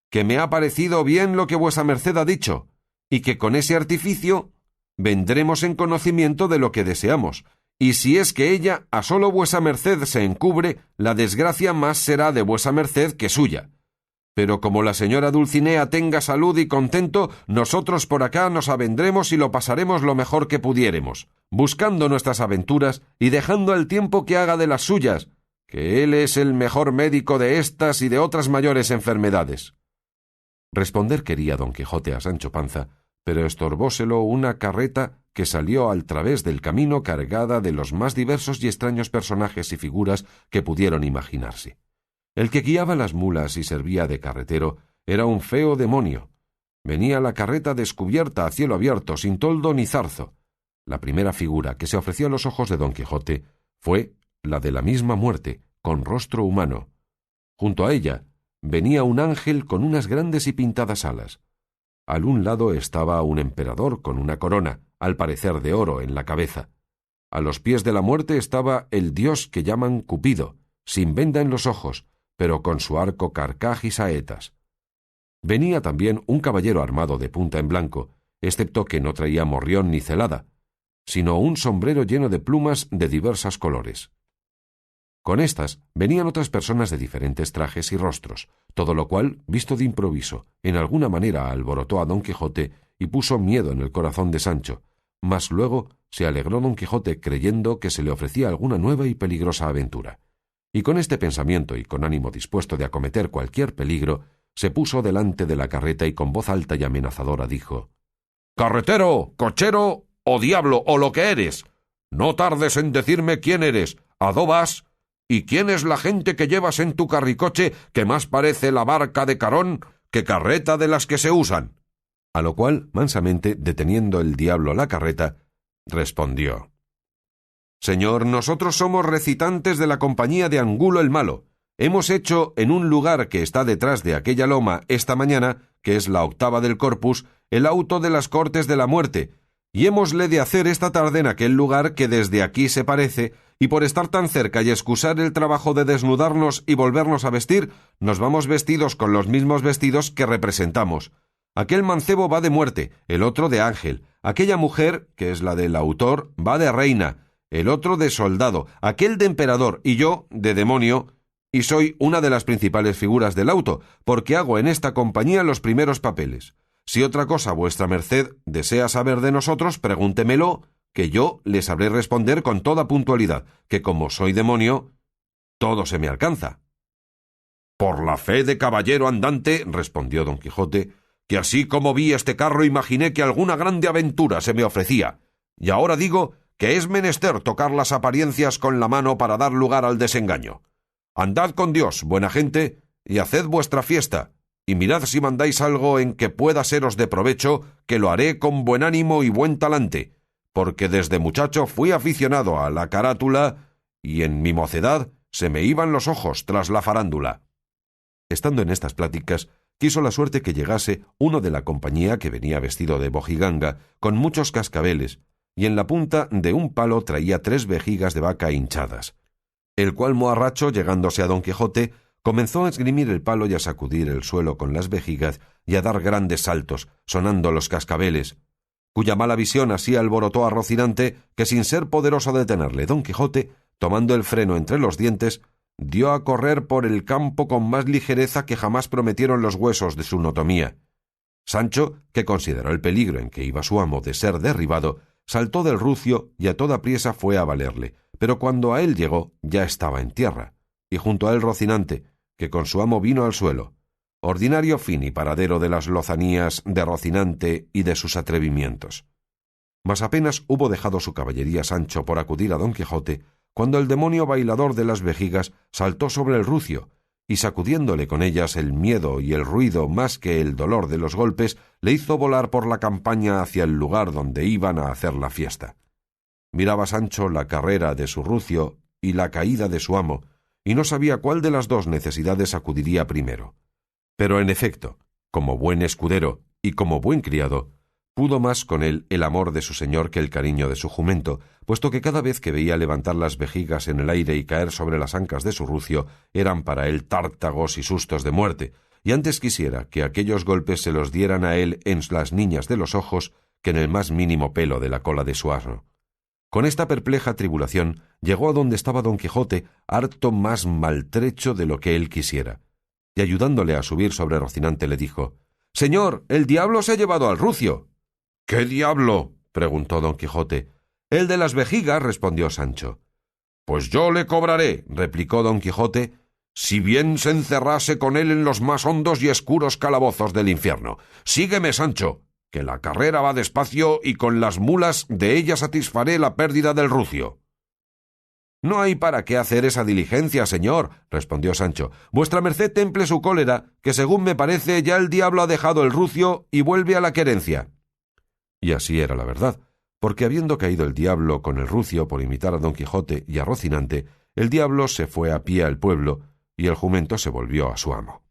que me ha parecido bien lo que vuesa merced ha dicho, y que con ese artificio vendremos en conocimiento de lo que deseamos, y si es que ella a solo vuesa merced se encubre, la desgracia más será de vuesa merced que suya. Pero como la señora Dulcinea tenga salud y contento, nosotros por acá nos avendremos y lo pasaremos lo mejor que pudiéremos, buscando nuestras aventuras y dejando al tiempo que haga de las suyas, que él es el mejor médico de estas y de otras mayores enfermedades. Responder quería don Quijote a Sancho Panza, pero estorbóselo una carreta que salió al través del camino cargada de los más diversos y extraños personajes y figuras que pudieron imaginarse. El que guiaba las mulas y servía de carretero era un feo demonio. Venía la carreta descubierta a cielo abierto, sin toldo ni zarzo. La primera figura que se ofreció a los ojos de don Quijote fue la de la misma muerte, con rostro humano. Junto a ella venía un ángel con unas grandes y pintadas alas. Al un lado estaba un emperador con una corona, al parecer de oro, en la cabeza. A los pies de la muerte estaba el dios que llaman Cupido, sin venda en los ojos, pero con su arco carcaj y saetas. Venía también un caballero armado de punta en blanco, excepto que no traía morrión ni celada, sino un sombrero lleno de plumas de diversos colores. Con estas venían otras personas de diferentes trajes y rostros, todo lo cual, visto de improviso, en alguna manera alborotó a don Quijote y puso miedo en el corazón de Sancho, mas luego se alegró don Quijote creyendo que se le ofrecía alguna nueva y peligrosa aventura. Y con este pensamiento y con ánimo dispuesto de acometer cualquier peligro, se puso delante de la carreta y con voz alta y amenazadora dijo: «Carretero, cochero o diablo o lo que eres, no tardes en decirme quién eres, a dó vas, y quién es la gente que llevas en tu carricoche que más parece la barca de Carón que carreta de las que se usan». A lo cual, mansamente, deteniendo el diablo la carreta, respondió: «Señor, nosotros somos recitantes de la compañía de Angulo el Malo. Hemos hecho en un lugar que está detrás de aquella loma esta mañana, que es la octava del Corpus, el auto de las Cortes de la Muerte, y hémosle de hacer esta tarde en aquel lugar que desde aquí se parece, y por estar tan cerca y excusar el trabajo de desnudarnos y volvernos a vestir, nos vamos vestidos con los mismos vestidos que representamos. Aquel mancebo va de muerte, el otro de ángel, aquella mujer, que es la del autor, va de reina, el otro de soldado, aquel de emperador y yo de demonio, y soy una de las principales figuras del auto, porque hago en esta compañía los primeros papeles. Si otra cosa vuestra merced desea saber de nosotros, pregúntemelo, que yo le sabré responder con toda puntualidad, que como soy demonio, todo se me alcanza». «Por la fe de caballero andante», respondió don Quijote, «que así como vi este carro imaginé que alguna grande aventura se me ofrecía, y ahora digo que es menester tocar las apariencias con la mano para dar lugar al desengaño. Andad con Dios, buena gente, y haced vuestra fiesta, y mirad si mandáis algo en que pueda seros de provecho, que lo haré con buen ánimo y buen talante, porque desde muchacho fui aficionado a la carátula, y en mi mocedad se me iban los ojos tras la farándula». Estando en estas pláticas, quiso la suerte que llegase uno de la compañía que venía vestido de bojiganga, con muchos cascabeles, y en la punta de un palo traía 3 vejigas de vaca hinchadas. El cual moharracho, llegándose a don Quijote, comenzó a esgrimir el palo y a sacudir el suelo con las vejigas y a dar grandes saltos, sonando los cascabeles, cuya mala visión así alborotó a Rocinante que, sin ser poderoso a detenerle, don Quijote, tomando el freno entre los dientes, dio a correr por el campo con más ligereza que jamás prometieron los huesos de su notomía. Sancho, que consideró el peligro en que iba su amo de ser derribado, saltó del rucio y a toda priesa fue a valerle, pero cuando a él llegó ya estaba en tierra, y junto a él Rocinante, que con su amo vino al suelo, ordinario fin y paradero de las lozanías de Rocinante y de sus atrevimientos. Mas apenas hubo dejado su caballería Sancho por acudir a don Quijote, cuando el demonio bailador de las vejigas saltó sobre el rucio, y sacudiéndole con ellas el miedo y el ruido más que el dolor de los golpes, le hizo volar por la campaña hacia el lugar donde iban a hacer la fiesta. Miraba Sancho la carrera de su rucio y la caída de su amo, y no sabía cuál de las dos necesidades acudiría primero. Pero en efecto, como buen escudero y como buen criado, Pudo más con él el amor de su señor que el cariño de su jumento, puesto que cada vez que veía levantar las vejigas en el aire y caer sobre las ancas de su rucio, eran para él tártagos y sustos de muerte, y antes quisiera que aquellos golpes se los dieran a él en las niñas de los ojos que en el más mínimo pelo de la cola de su asno. Con esta perpleja tribulación llegó a donde estaba don Quijote, harto más maltrecho de lo que él quisiera, y ayudándole a subir sobre Rocinante le dijo: «Señor, el diablo se ha llevado al rucio». «¿Qué diablo?», preguntó don Quijote. «El de las vejigas», respondió Sancho. «Pues yo le cobraré», replicó don Quijote, «si bien se encerrase con él en los más hondos y escuros calabozos del infierno. Sígueme, Sancho, que la carrera va despacio y con las mulas de ella satisfaré la pérdida del rucio». «No hay para qué hacer esa diligencia, señor», respondió Sancho. «Vuestra merced temple su cólera, que según me parece ya el diablo ha dejado el rucio y vuelve a la querencia». Y así era la verdad, porque habiendo caído el diablo con el rucio por imitar a don Quijote y a Rocinante, el diablo se fue a pie al pueblo y el jumento se volvió a su amo.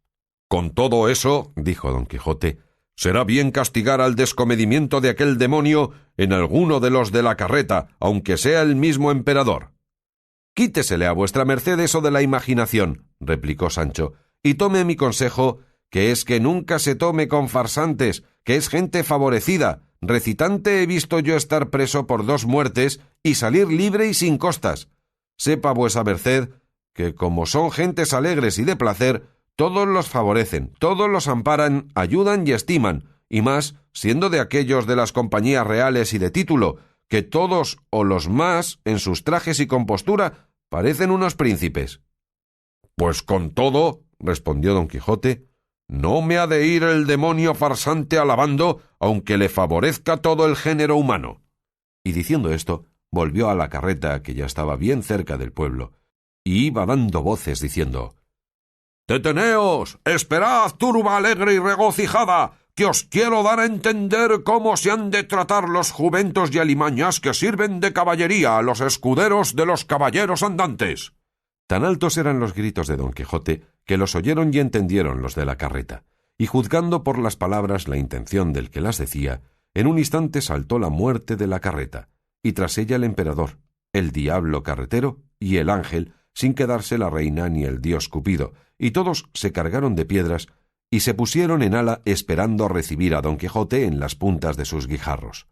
«Con todo eso», dijo don Quijote, «será bien castigar al descomedimiento de aquel demonio en alguno de los de la carreta, aunque sea el mismo emperador». «Quítesele a vuestra merced eso de la imaginación», replicó Sancho, «y tome mi consejo, que es que nunca se tome con farsantes, que es gente favorecida. Recitante he visto yo estar preso por 2 muertes y salir libre y sin costas. Sepa vuesa merced que, como son gentes alegres y de placer, todos los favorecen, todos los amparan, ayudan y estiman, y más siendo de aquellos de las compañías reales y de título, que todos o los más, en sus trajes y compostura, parecen unos príncipes». «Pues con todo», respondió don Quijote, «no me ha de ir el demonio farsante alabando, aunque le favorezca todo el género humano». Y diciendo esto, volvió a la carreta, que ya estaba bien cerca del pueblo, y iba dando voces diciendo: «Deteneos, esperad, turba alegre y regocijada, que os quiero dar a entender cómo se han de tratar los jumentos y alimañas que sirven de caballería a los escuderos de los caballeros andantes». Tan altos eran los gritos de don Quijote que los oyeron y entendieron los de la carreta, y juzgando por las palabras la intención del que las decía, en un instante saltó la muerte de la carreta, y tras ella el emperador, el diablo carretero y el ángel, sin quedarse la reina ni el dios Cupido, y todos se cargaron de piedras y se pusieron en ala esperando recibir a don Quijote en las puntas de sus guijarros.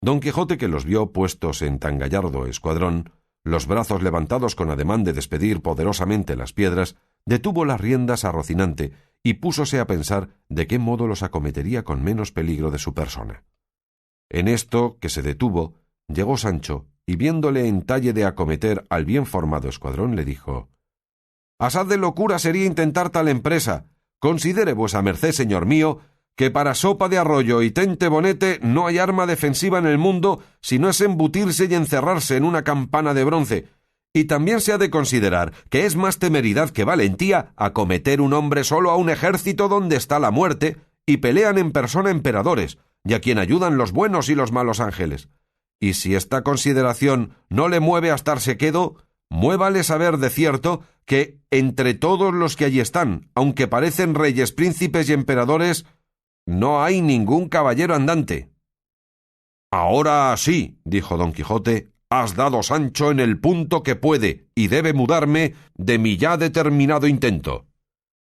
Don Quijote, que los vio puestos en tan gallardo escuadrón, los brazos levantados con ademán de despedir poderosamente las piedras, detuvo las riendas a Rocinante y púsose a pensar de qué modo los acometería con menos peligro de su persona. En esto que se detuvo, llegó Sancho, y viéndole en talle de acometer al bien formado escuadrón, le dijo: «Asaz de locura sería intentar tal empresa. Considere vuesa merced, señor mío, que para sopa de arroyo y tente bonete no hay arma defensiva en el mundo si no es embutirse y encerrarse en una campana de bronce, y también se ha de considerar que es más temeridad que valentía acometer un hombre solo a un ejército donde está la muerte, y pelean en persona emperadores, y a quien ayudan los buenos y los malos ángeles. Y si esta consideración no le mueve a estarse quedo, muévale saber de cierto que entre todos los que allí están, aunque parecen reyes, príncipes y emperadores, no hay ningún caballero andante». «Ahora sí», dijo don Quijote, «has dado, Sancho, en el punto que puede y debe mudarme de mi ya determinado intento.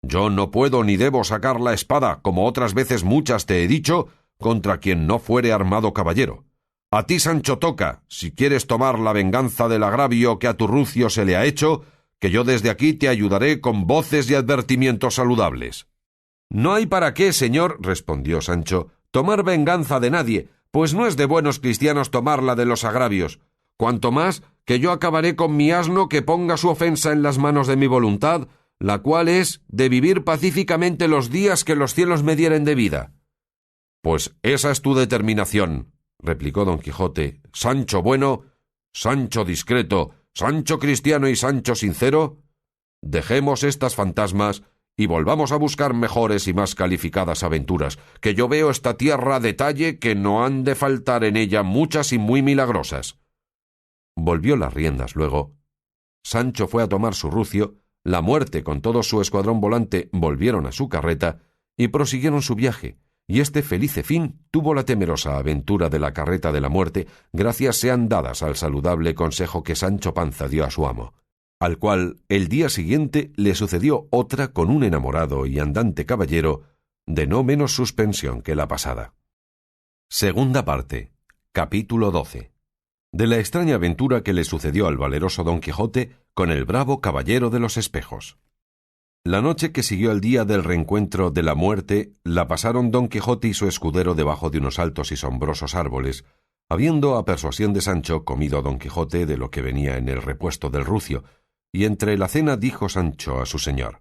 Yo no puedo ni debo sacar la espada, como otras veces muchas te he dicho, contra quien no fuere armado caballero. A ti, Sancho, toca, si quieres tomar la venganza del agravio que a tu rucio se le ha hecho, que yo desde aquí te ayudaré con voces y advertimientos saludables». «No hay para qué, señor», respondió Sancho, «tomar venganza de nadie, pues no es de buenos cristianos tomarla de los agravios. Cuanto más que yo acabaré con mi asno que ponga su ofensa en las manos de mi voluntad, la cual es de vivir pacíficamente los días que los cielos me dieren de vida». «Pues esa es tu determinación», replicó don Quijote, «Sancho bueno, Sancho discreto, Sancho cristiano y Sancho sincero. Dejemos estas fantasmas y volvamos a buscar mejores y más calificadas aventuras, que yo veo esta tierra de talle que no han de faltar en ella muchas y muy milagrosas». Volvió las riendas luego. Sancho fue a tomar su rucio, la muerte con todo su escuadrón volante volvieron a su carreta y prosiguieron su viaje, y este felice fin tuvo la temerosa aventura de la carreta de la muerte, gracias sean dadas al saludable consejo que Sancho Panza dio a su amo, al cual el día siguiente le sucedió otra con un enamorado y andante caballero de no menos suspensión que la pasada. Segunda parte. Capítulo 12. De la extraña aventura que le sucedió al valeroso Don Quijote con el bravo caballero de los espejos. La noche que siguió al día del reencuentro de la muerte la pasaron Don Quijote y su escudero debajo de unos altos y sombrosos árboles, habiendo a persuasión de Sancho comido Don Quijote de lo que venía en el repuesto del rucio, y entre la cena dijo Sancho a su señor: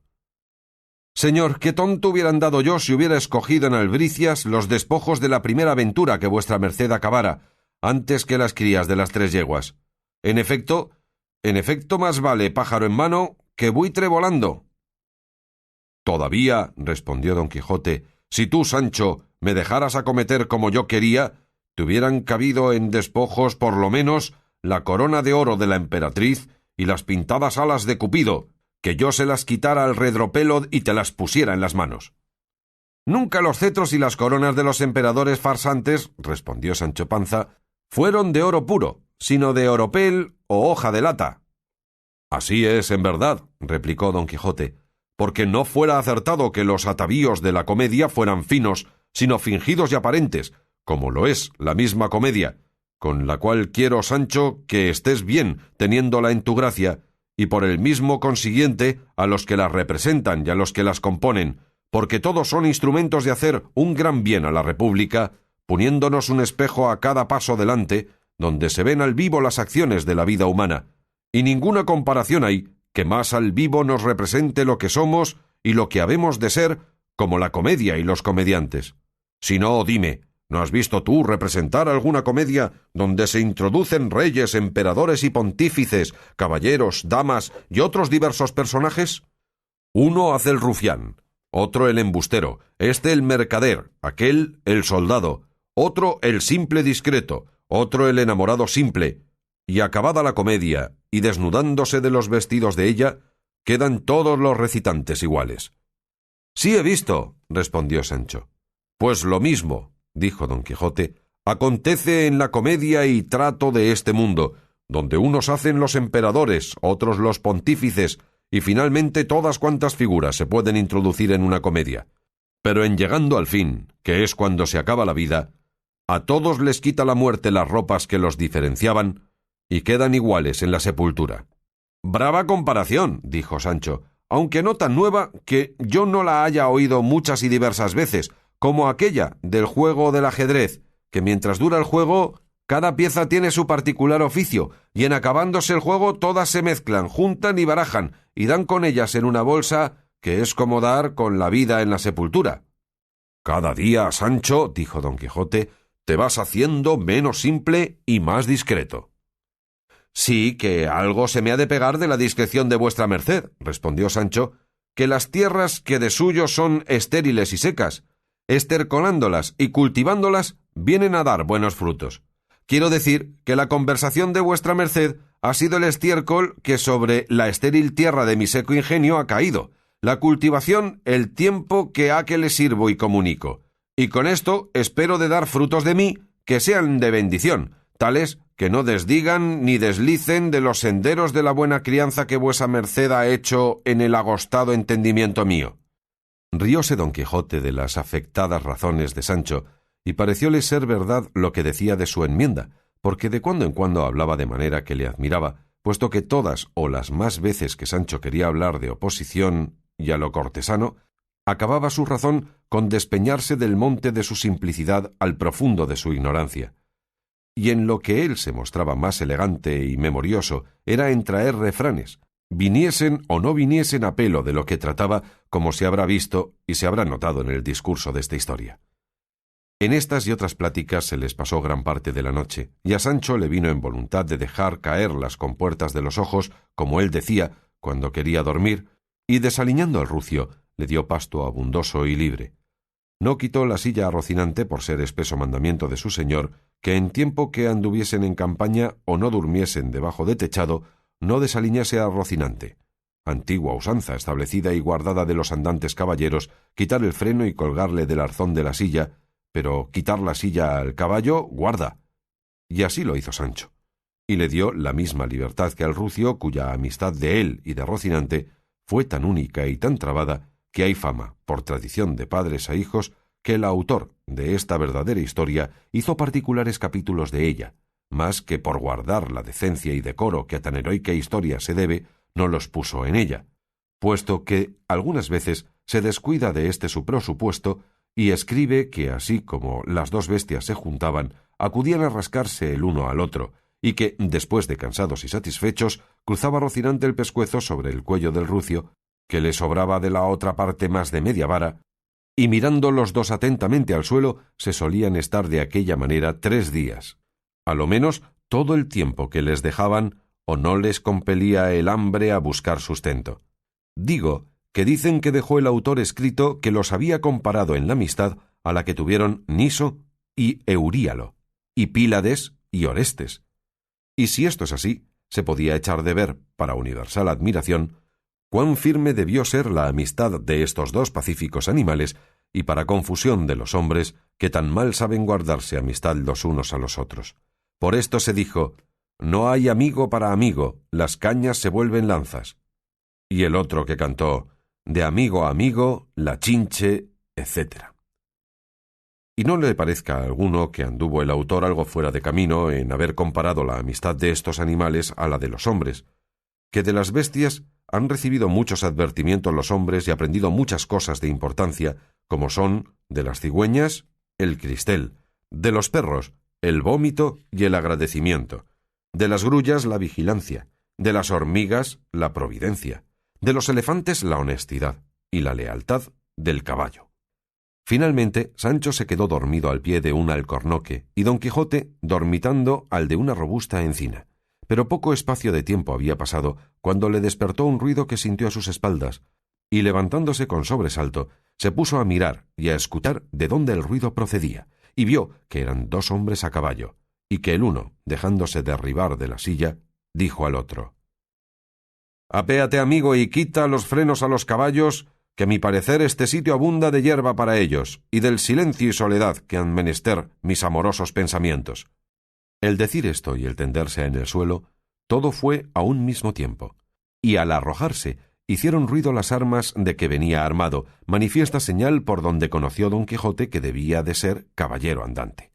«Señor, qué tonto hubiera andado yo si hubiera escogido en albricias los despojos de la primera aventura que vuestra merced acabara, antes que las crías de las 3 yeguas. En efecto, más vale pájaro en mano que buitre volando». «Todavía», respondió Don Quijote, «si tú, Sancho, me dejaras acometer como yo quería, te hubieran cabido en despojos por lo menos la corona de oro de la emperatriz y las pintadas alas de Cupido, que yo se las quitara al redropelo y te las pusiera en las manos». «Nunca los cetros y las coronas de los emperadores farsantes», respondió Sancho Panza, «fueron de oro puro, sino de oropel o hoja de lata». «Así es, en verdad», replicó Don Quijote, «porque no fuera acertado que los atavíos de la comedia fueran finos, sino fingidos y aparentes, como lo es la misma comedia, con la cual quiero, Sancho, que estés bien teniéndola en tu gracia, y por el mismo consiguiente a los que las representan y a los que las componen, porque todos son instrumentos de hacer un gran bien a la República, poniéndonos un espejo a cada paso delante, donde se ven al vivo las acciones de la vida humana, y ninguna comparación hay que más al vivo nos represente lo que somos y lo que habemos de ser, como la comedia y los comediantes. Si no, dime, ¿no has visto tú representar alguna comedia donde se introducen reyes, emperadores y pontífices, caballeros, damas y otros diversos personajes? Uno hace el rufián, otro el embustero, este el mercader, aquel el soldado, otro el simple discreto, otro el enamorado simple, y acabada la comedia, y desnudándose de los vestidos de ella, quedan todos los recitantes iguales». «Sí he visto», respondió Sancho. «Pues lo mismo», dijo Don Quijote, «acontece en la comedia y trato de este mundo, donde unos hacen los emperadores, otros los pontífices, y finalmente todas cuantas figuras se pueden introducir en una comedia. Pero en llegando al fin, que es cuando se acaba la vida, a todos les quita la muerte las ropas que los diferenciaban, y quedan iguales en la sepultura». «Brava comparación», dijo Sancho, «aunque no tan nueva que yo no la haya oído muchas y diversas veces, como aquella del juego del ajedrez, que mientras dura el juego, cada pieza tiene su particular oficio, y en acabándose el juego todas se mezclan, juntan y barajan, y dan con ellas en una bolsa, que es como dar con la vida en la sepultura». «Cada día, Sancho», dijo Don Quijote, «te vas haciendo menos simple y más discreto». «Sí, que algo se me ha de pegar de la discreción de vuestra merced», respondió Sancho, «que las tierras que de suyo son estériles y secas, estercolándolas y cultivándolas, vienen a dar buenos frutos. Quiero decir que la conversación de vuestra merced ha sido el estiércol que sobre la estéril tierra de mi seco ingenio ha caído, la cultivación el tiempo que ha que le sirvo y comunico, y con esto espero de dar frutos de mí que sean de bendición, tales que no desdigan ni deslicen de los senderos de la buena crianza que vuesa merced ha hecho en el agostado entendimiento mío». Rióse Don Quijote de las afectadas razones de Sancho, y parecióle ser verdad lo que decía de su enmienda, porque de cuando en cuando hablaba de manera que le admiraba, puesto que todas o las más veces que Sancho quería hablar de oposición y a lo cortesano, acababa su razón con despeñarse del monte de su simplicidad al profundo de su ignorancia. Y en lo que él se mostraba más elegante y memorioso era en traer refranes, viniesen o no viniesen a pelo de lo que trataba, como se habrá visto y se habrá notado en el discurso de esta historia. En estas y otras pláticas se les pasó gran parte de la noche, y a Sancho le vino en voluntad de dejar caer las compuertas de los ojos, como él decía, cuando quería dormir, y desaliñando al rucio, le dio pasto abundoso y libre. No quitó la silla a Rocinante por ser espeso mandamiento de su señor, que en tiempo que anduviesen en campaña o no durmiesen debajo de techado, no desaliñase a Rocinante. antigua usanza establecida y guardada de los andantes caballeros, quitar el freno y colgarle del arzón de la silla, pero quitar la silla al caballo, guarda. Y así lo hizo Sancho, y le dio la misma libertad que al rucio, cuya amistad de él y de Rocinante fue tan única y tan trabada que hay fama, por tradición de padres a hijos, que el autor de esta verdadera historia hizo particulares capítulos de ella, más que por guardar la decencia y decoro que a tan heroica historia se debe, no los puso en ella, puesto que algunas veces se descuida de este su presupuesto y escribe que así como las dos bestias se juntaban, acudían a rascarse el uno al otro, y que, después de cansados y satisfechos, cruzaba Rocinante el pescuezo sobre el cuello del rucio, que le sobraba de la otra parte más de media vara, y mirando los dos atentamente al suelo, se solían estar de aquella manera 3 días, a lo menos todo el tiempo que les dejaban o no les compelía el hambre a buscar sustento. Digo que dicen que dejó el autor escrito que los había comparado en la amistad a la que tuvieron Niso y Euríalo, y Pílades y Orestes. Y si esto es así, se podía echar de ver, para universal admiración, cuán firme debió ser la amistad de estos dos pacíficos animales, y para confusión de los hombres, que tan mal saben guardarse amistad los unos a los otros. Por esto se dijo: no hay amigo para amigo, las cañas se vuelven lanzas. Y el otro que cantó: de amigo a amigo, la chinche, etc. Y no le parezca a alguno que anduvo el autor algo fuera de camino en haber comparado la amistad de estos animales a la de los hombres, que de las bestias han recibido muchos advertimientos los hombres y aprendido muchas cosas de importancia, como son de las cigüeñas el cristel, de los perros el vómito y el agradecimiento, de las grullas la vigilancia, de las hormigas la providencia, de los elefantes la honestidad y la lealtad del caballo. Finalmente, Sancho se quedó dormido al pie de un alcornoque y Don Quijote dormitando al de una robusta encina. Pero poco espacio de tiempo había pasado cuando le despertó un ruido que sintió a sus espaldas, y levantándose con sobresalto, se puso a mirar y a escuchar de dónde el ruido procedía, y vio que eran 2 hombres a caballo, y que el uno, dejándose derribar de la silla, dijo al otro: «Apéate, amigo, y quita los frenos a los caballos, que a mi parecer este sitio abunda de hierba para ellos, y del silencio y soledad que han menester mis amorosos pensamientos». El decir esto y el tenderse en el suelo, todo fue a un mismo tiempo, y al arrojarse hicieron ruido las armas de que venía armado, manifiesta señal por donde conoció Don Quijote que debía de ser caballero andante.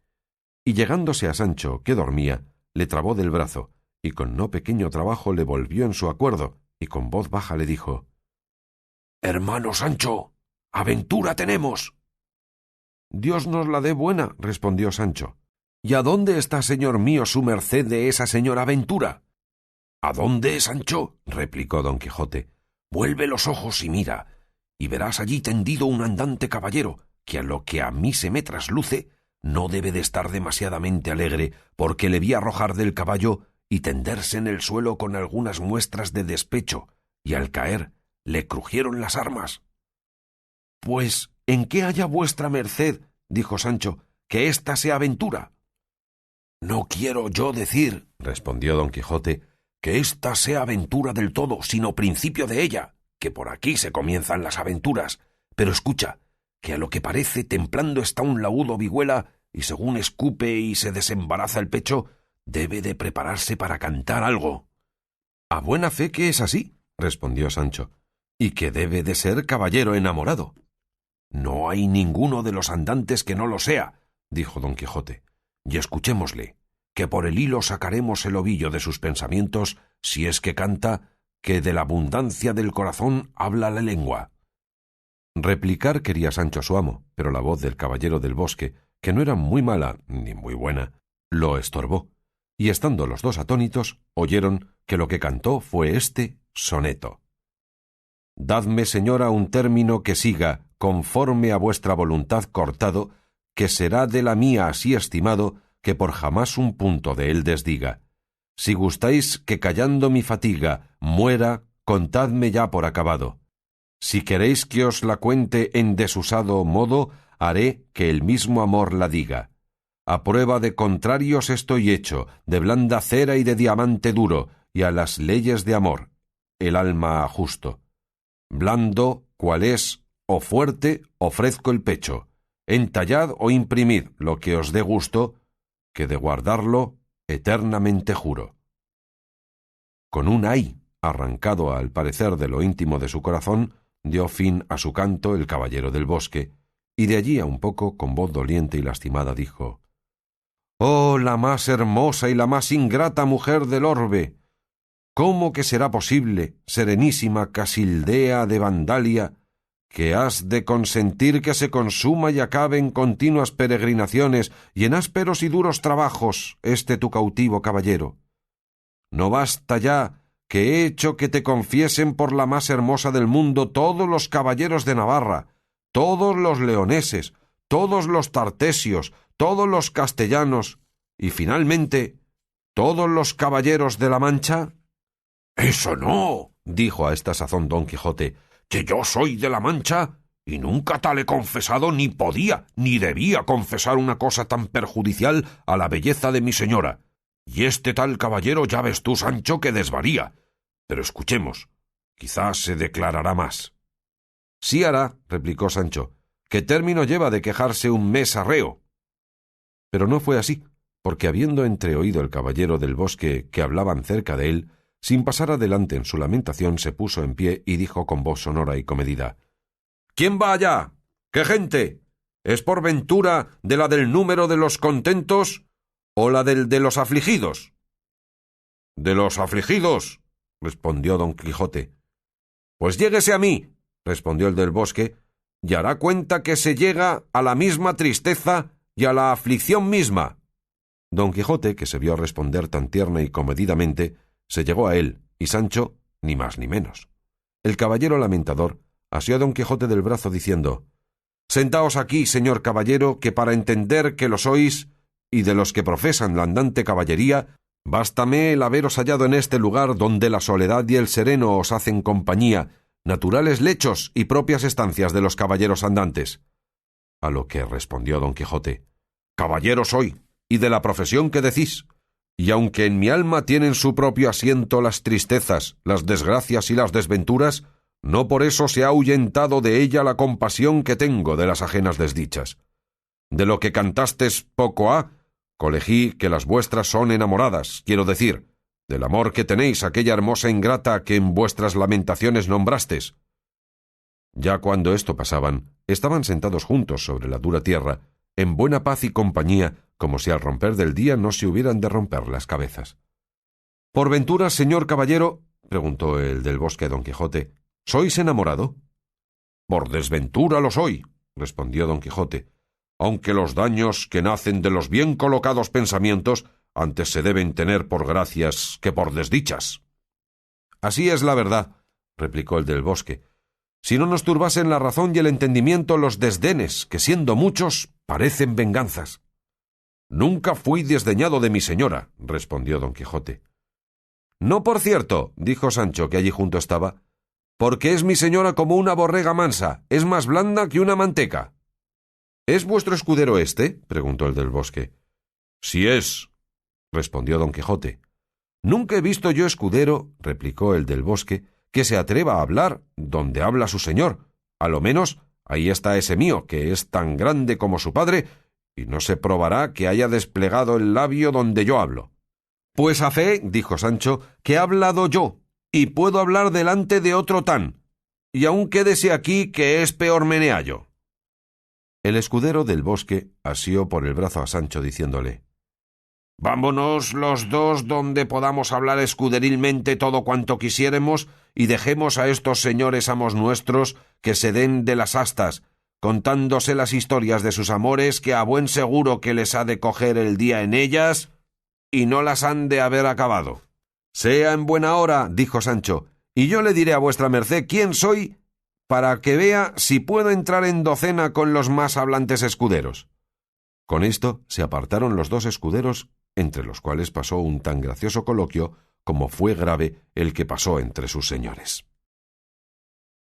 Y llegándose a Sancho, que dormía, le trabó del brazo, y con no pequeño trabajo le volvió en su acuerdo, y con voz baja le dijo: «Hermano Sancho, aventura tenemos». «Dios nos la dé buena», respondió Sancho. «¿Y a dónde está, señor mío, su merced de esa señora aventura?» «¿A dónde, Sancho?», replicó Don Quijote. «Vuelve los ojos y mira, y verás allí tendido un andante caballero, que a lo que a mí se me trasluce, no debe de estar demasiadamente alegre, porque le vi arrojar del caballo y tenderse en el suelo con algunas muestras de despecho, y al caer le crujieron las armas». «Pues, ¿en qué halla vuestra merced», dijo Sancho, «que ésta sea aventura?» «No quiero yo decir», respondió Don Quijote, «que ésta sea aventura del todo, sino principio de ella, que por aquí se comienzan las aventuras. Pero escucha, que a lo que parece templando está un laúdo vihuela, y según escupe y se desembaraza el pecho, debe de prepararse para cantar algo». «A buena fe que es así», respondió Sancho, «y que debe de ser caballero enamorado». «No hay ninguno de los andantes que no lo sea», dijo Don Quijote, «y escuchémosle, que por el hilo sacaremos el ovillo de sus pensamientos, si es que canta, que de la abundancia del corazón habla la lengua». Replicar quería Sancho a su amo, pero la voz del caballero del bosque, que no era muy mala ni muy buena, lo estorbó, y estando los dos atónitos, oyeron que lo que cantó fue este soneto: «Dadme, señora, un término que siga, conforme a vuestra voluntad cortado, que será de la mía así estimado, que por jamás un punto de él desdiga. Si gustáis que callando mi fatiga muera, contadme ya por acabado. Si queréis que os la cuente en desusado modo, haré que el mismo amor la diga. A prueba de contrarios estoy hecho, de blanda cera y de diamante duro, y a las leyes de amor. el alma justo. Blando, cual es, o fuerte, ofrezco el pecho. Entallad o imprimid lo que os dé gusto, que de guardarlo eternamente juro. Con un ay, arrancado al parecer de lo íntimo de su corazón, dio fin a su canto el caballero del bosque, y de allí a un poco, con voz doliente y lastimada, dijo: «Oh, la más hermosa y la más ingrata mujer del orbe! ¿Cómo que será posible, serenísima Casildea de Vandalia, que has de consentir que se consuma y acabe en continuas peregrinaciones y en ásperos y duros trabajos este tu cautivo caballero? ¿No basta ya que he hecho que te confiesen por la más hermosa del mundo todos los caballeros de Navarra, todos los leoneses, todos los tartesios, todos los castellanos y, finalmente, todos los caballeros de la Mancha?» «¡Eso no!», dijo a esta sazón don Quijote, «que yo soy de la Mancha y nunca tal he confesado, ni podía, ni debía confesar una cosa tan perjudicial a la belleza de mi señora. Y este tal caballero ya ves tú, Sancho, que desvaría. Pero escuchemos, quizás se declarará más». «Sí hará», replicó Sancho, «¿qué término lleva de quejarse un mes arreo?». Pero no fue así, porque habiendo entreoído el caballero del bosque que hablaban cerca de él, sin pasar adelante en su lamentación, se puso en pie y dijo con voz sonora y comedida: «¿Quién va allá? ¿Qué gente? ¿Es por ventura de la del número de los contentos o la del de los afligidos?» «De los afligidos», respondió don Quijote. «Pues lléguese a mí», respondió el del bosque, «y hará cuenta que se llega a la misma tristeza y a la aflicción misma». Don Quijote, que se vio responder tan tierna y comedidamente, se llegó a él, y Sancho ni más ni menos. El caballero lamentador asió a don Quijote del brazo diciendo: «Sentaos aquí, señor caballero, que para entender que lo sois, y de los que profesan la andante caballería, bástame el haberos hallado en este lugar donde la soledad y el sereno os hacen compañía, naturales lechos y propias estancias de los caballeros andantes». A lo que respondió don Quijote: «Caballero soy, y de la profesión que decís, y aunque en mi alma tienen su propio asiento las tristezas, las desgracias y las desventuras, no por eso se ha ahuyentado de ella la compasión que tengo de las ajenas desdichas. De lo que cantastes poco ha, colegí que las vuestras son enamoradas, quiero decir, del amor que tenéis a aquella hermosa ingrata que en vuestras lamentaciones nombrastes». Ya cuando esto pasaban, estaban sentados juntos sobre la dura tierra, en buena paz y compañía, como si al romper del día no se hubieran de romper las cabezas. «¿Por ventura, señor caballero?», preguntó el del bosque a don Quijote, «¿sois enamorado?». «Por desventura lo soy», respondió don Quijote, «aunque los daños que nacen de los bien colocados pensamientos antes se deben tener por gracias que por desdichas». «Así es la verdad», replicó el del bosque, «si no nos turbasen la razón y el entendimiento los desdenes, que siendo muchos parecen venganzas». «Nunca fui desdeñado de mi señora», respondió don Quijote. «No, por cierto», dijo Sancho, que allí junto estaba, «porque es mi señora como una borrega mansa, es más blanda que una manteca». «¿Es vuestro escudero éste?», preguntó el del bosque. «Sí es», respondió don Quijote. «Nunca he visto yo escudero», replicó el del bosque, «que se atreva a hablar donde habla su señor. A lo menos ahí está ese mío, que es tan grande como su padre, y no se probará que haya desplegado el labio donde yo hablo». «Pues a fe», dijo Sancho, «que he hablado yo, y puedo hablar delante de otro tan, y aun quédese aquí que es peor meneallo». El escudero del bosque asió por el brazo a Sancho diciéndole: «Vámonos los dos donde podamos hablar escuderilmente todo cuanto quisiéremos, y dejemos a estos señores amos nuestros que se den de las astas, contándose las historias de sus amores, que a buen seguro que les ha de coger el día en ellas, y no las han de haber acabado». «Sea en buena hora», dijo Sancho, «y yo le diré a vuestra merced quién soy, para que vea si puedo entrar en docena con los más hablantes escuderos». Con esto se apartaron los dos escuderos, entre los cuales pasó un tan gracioso coloquio como fue grave el que pasó entre sus señores.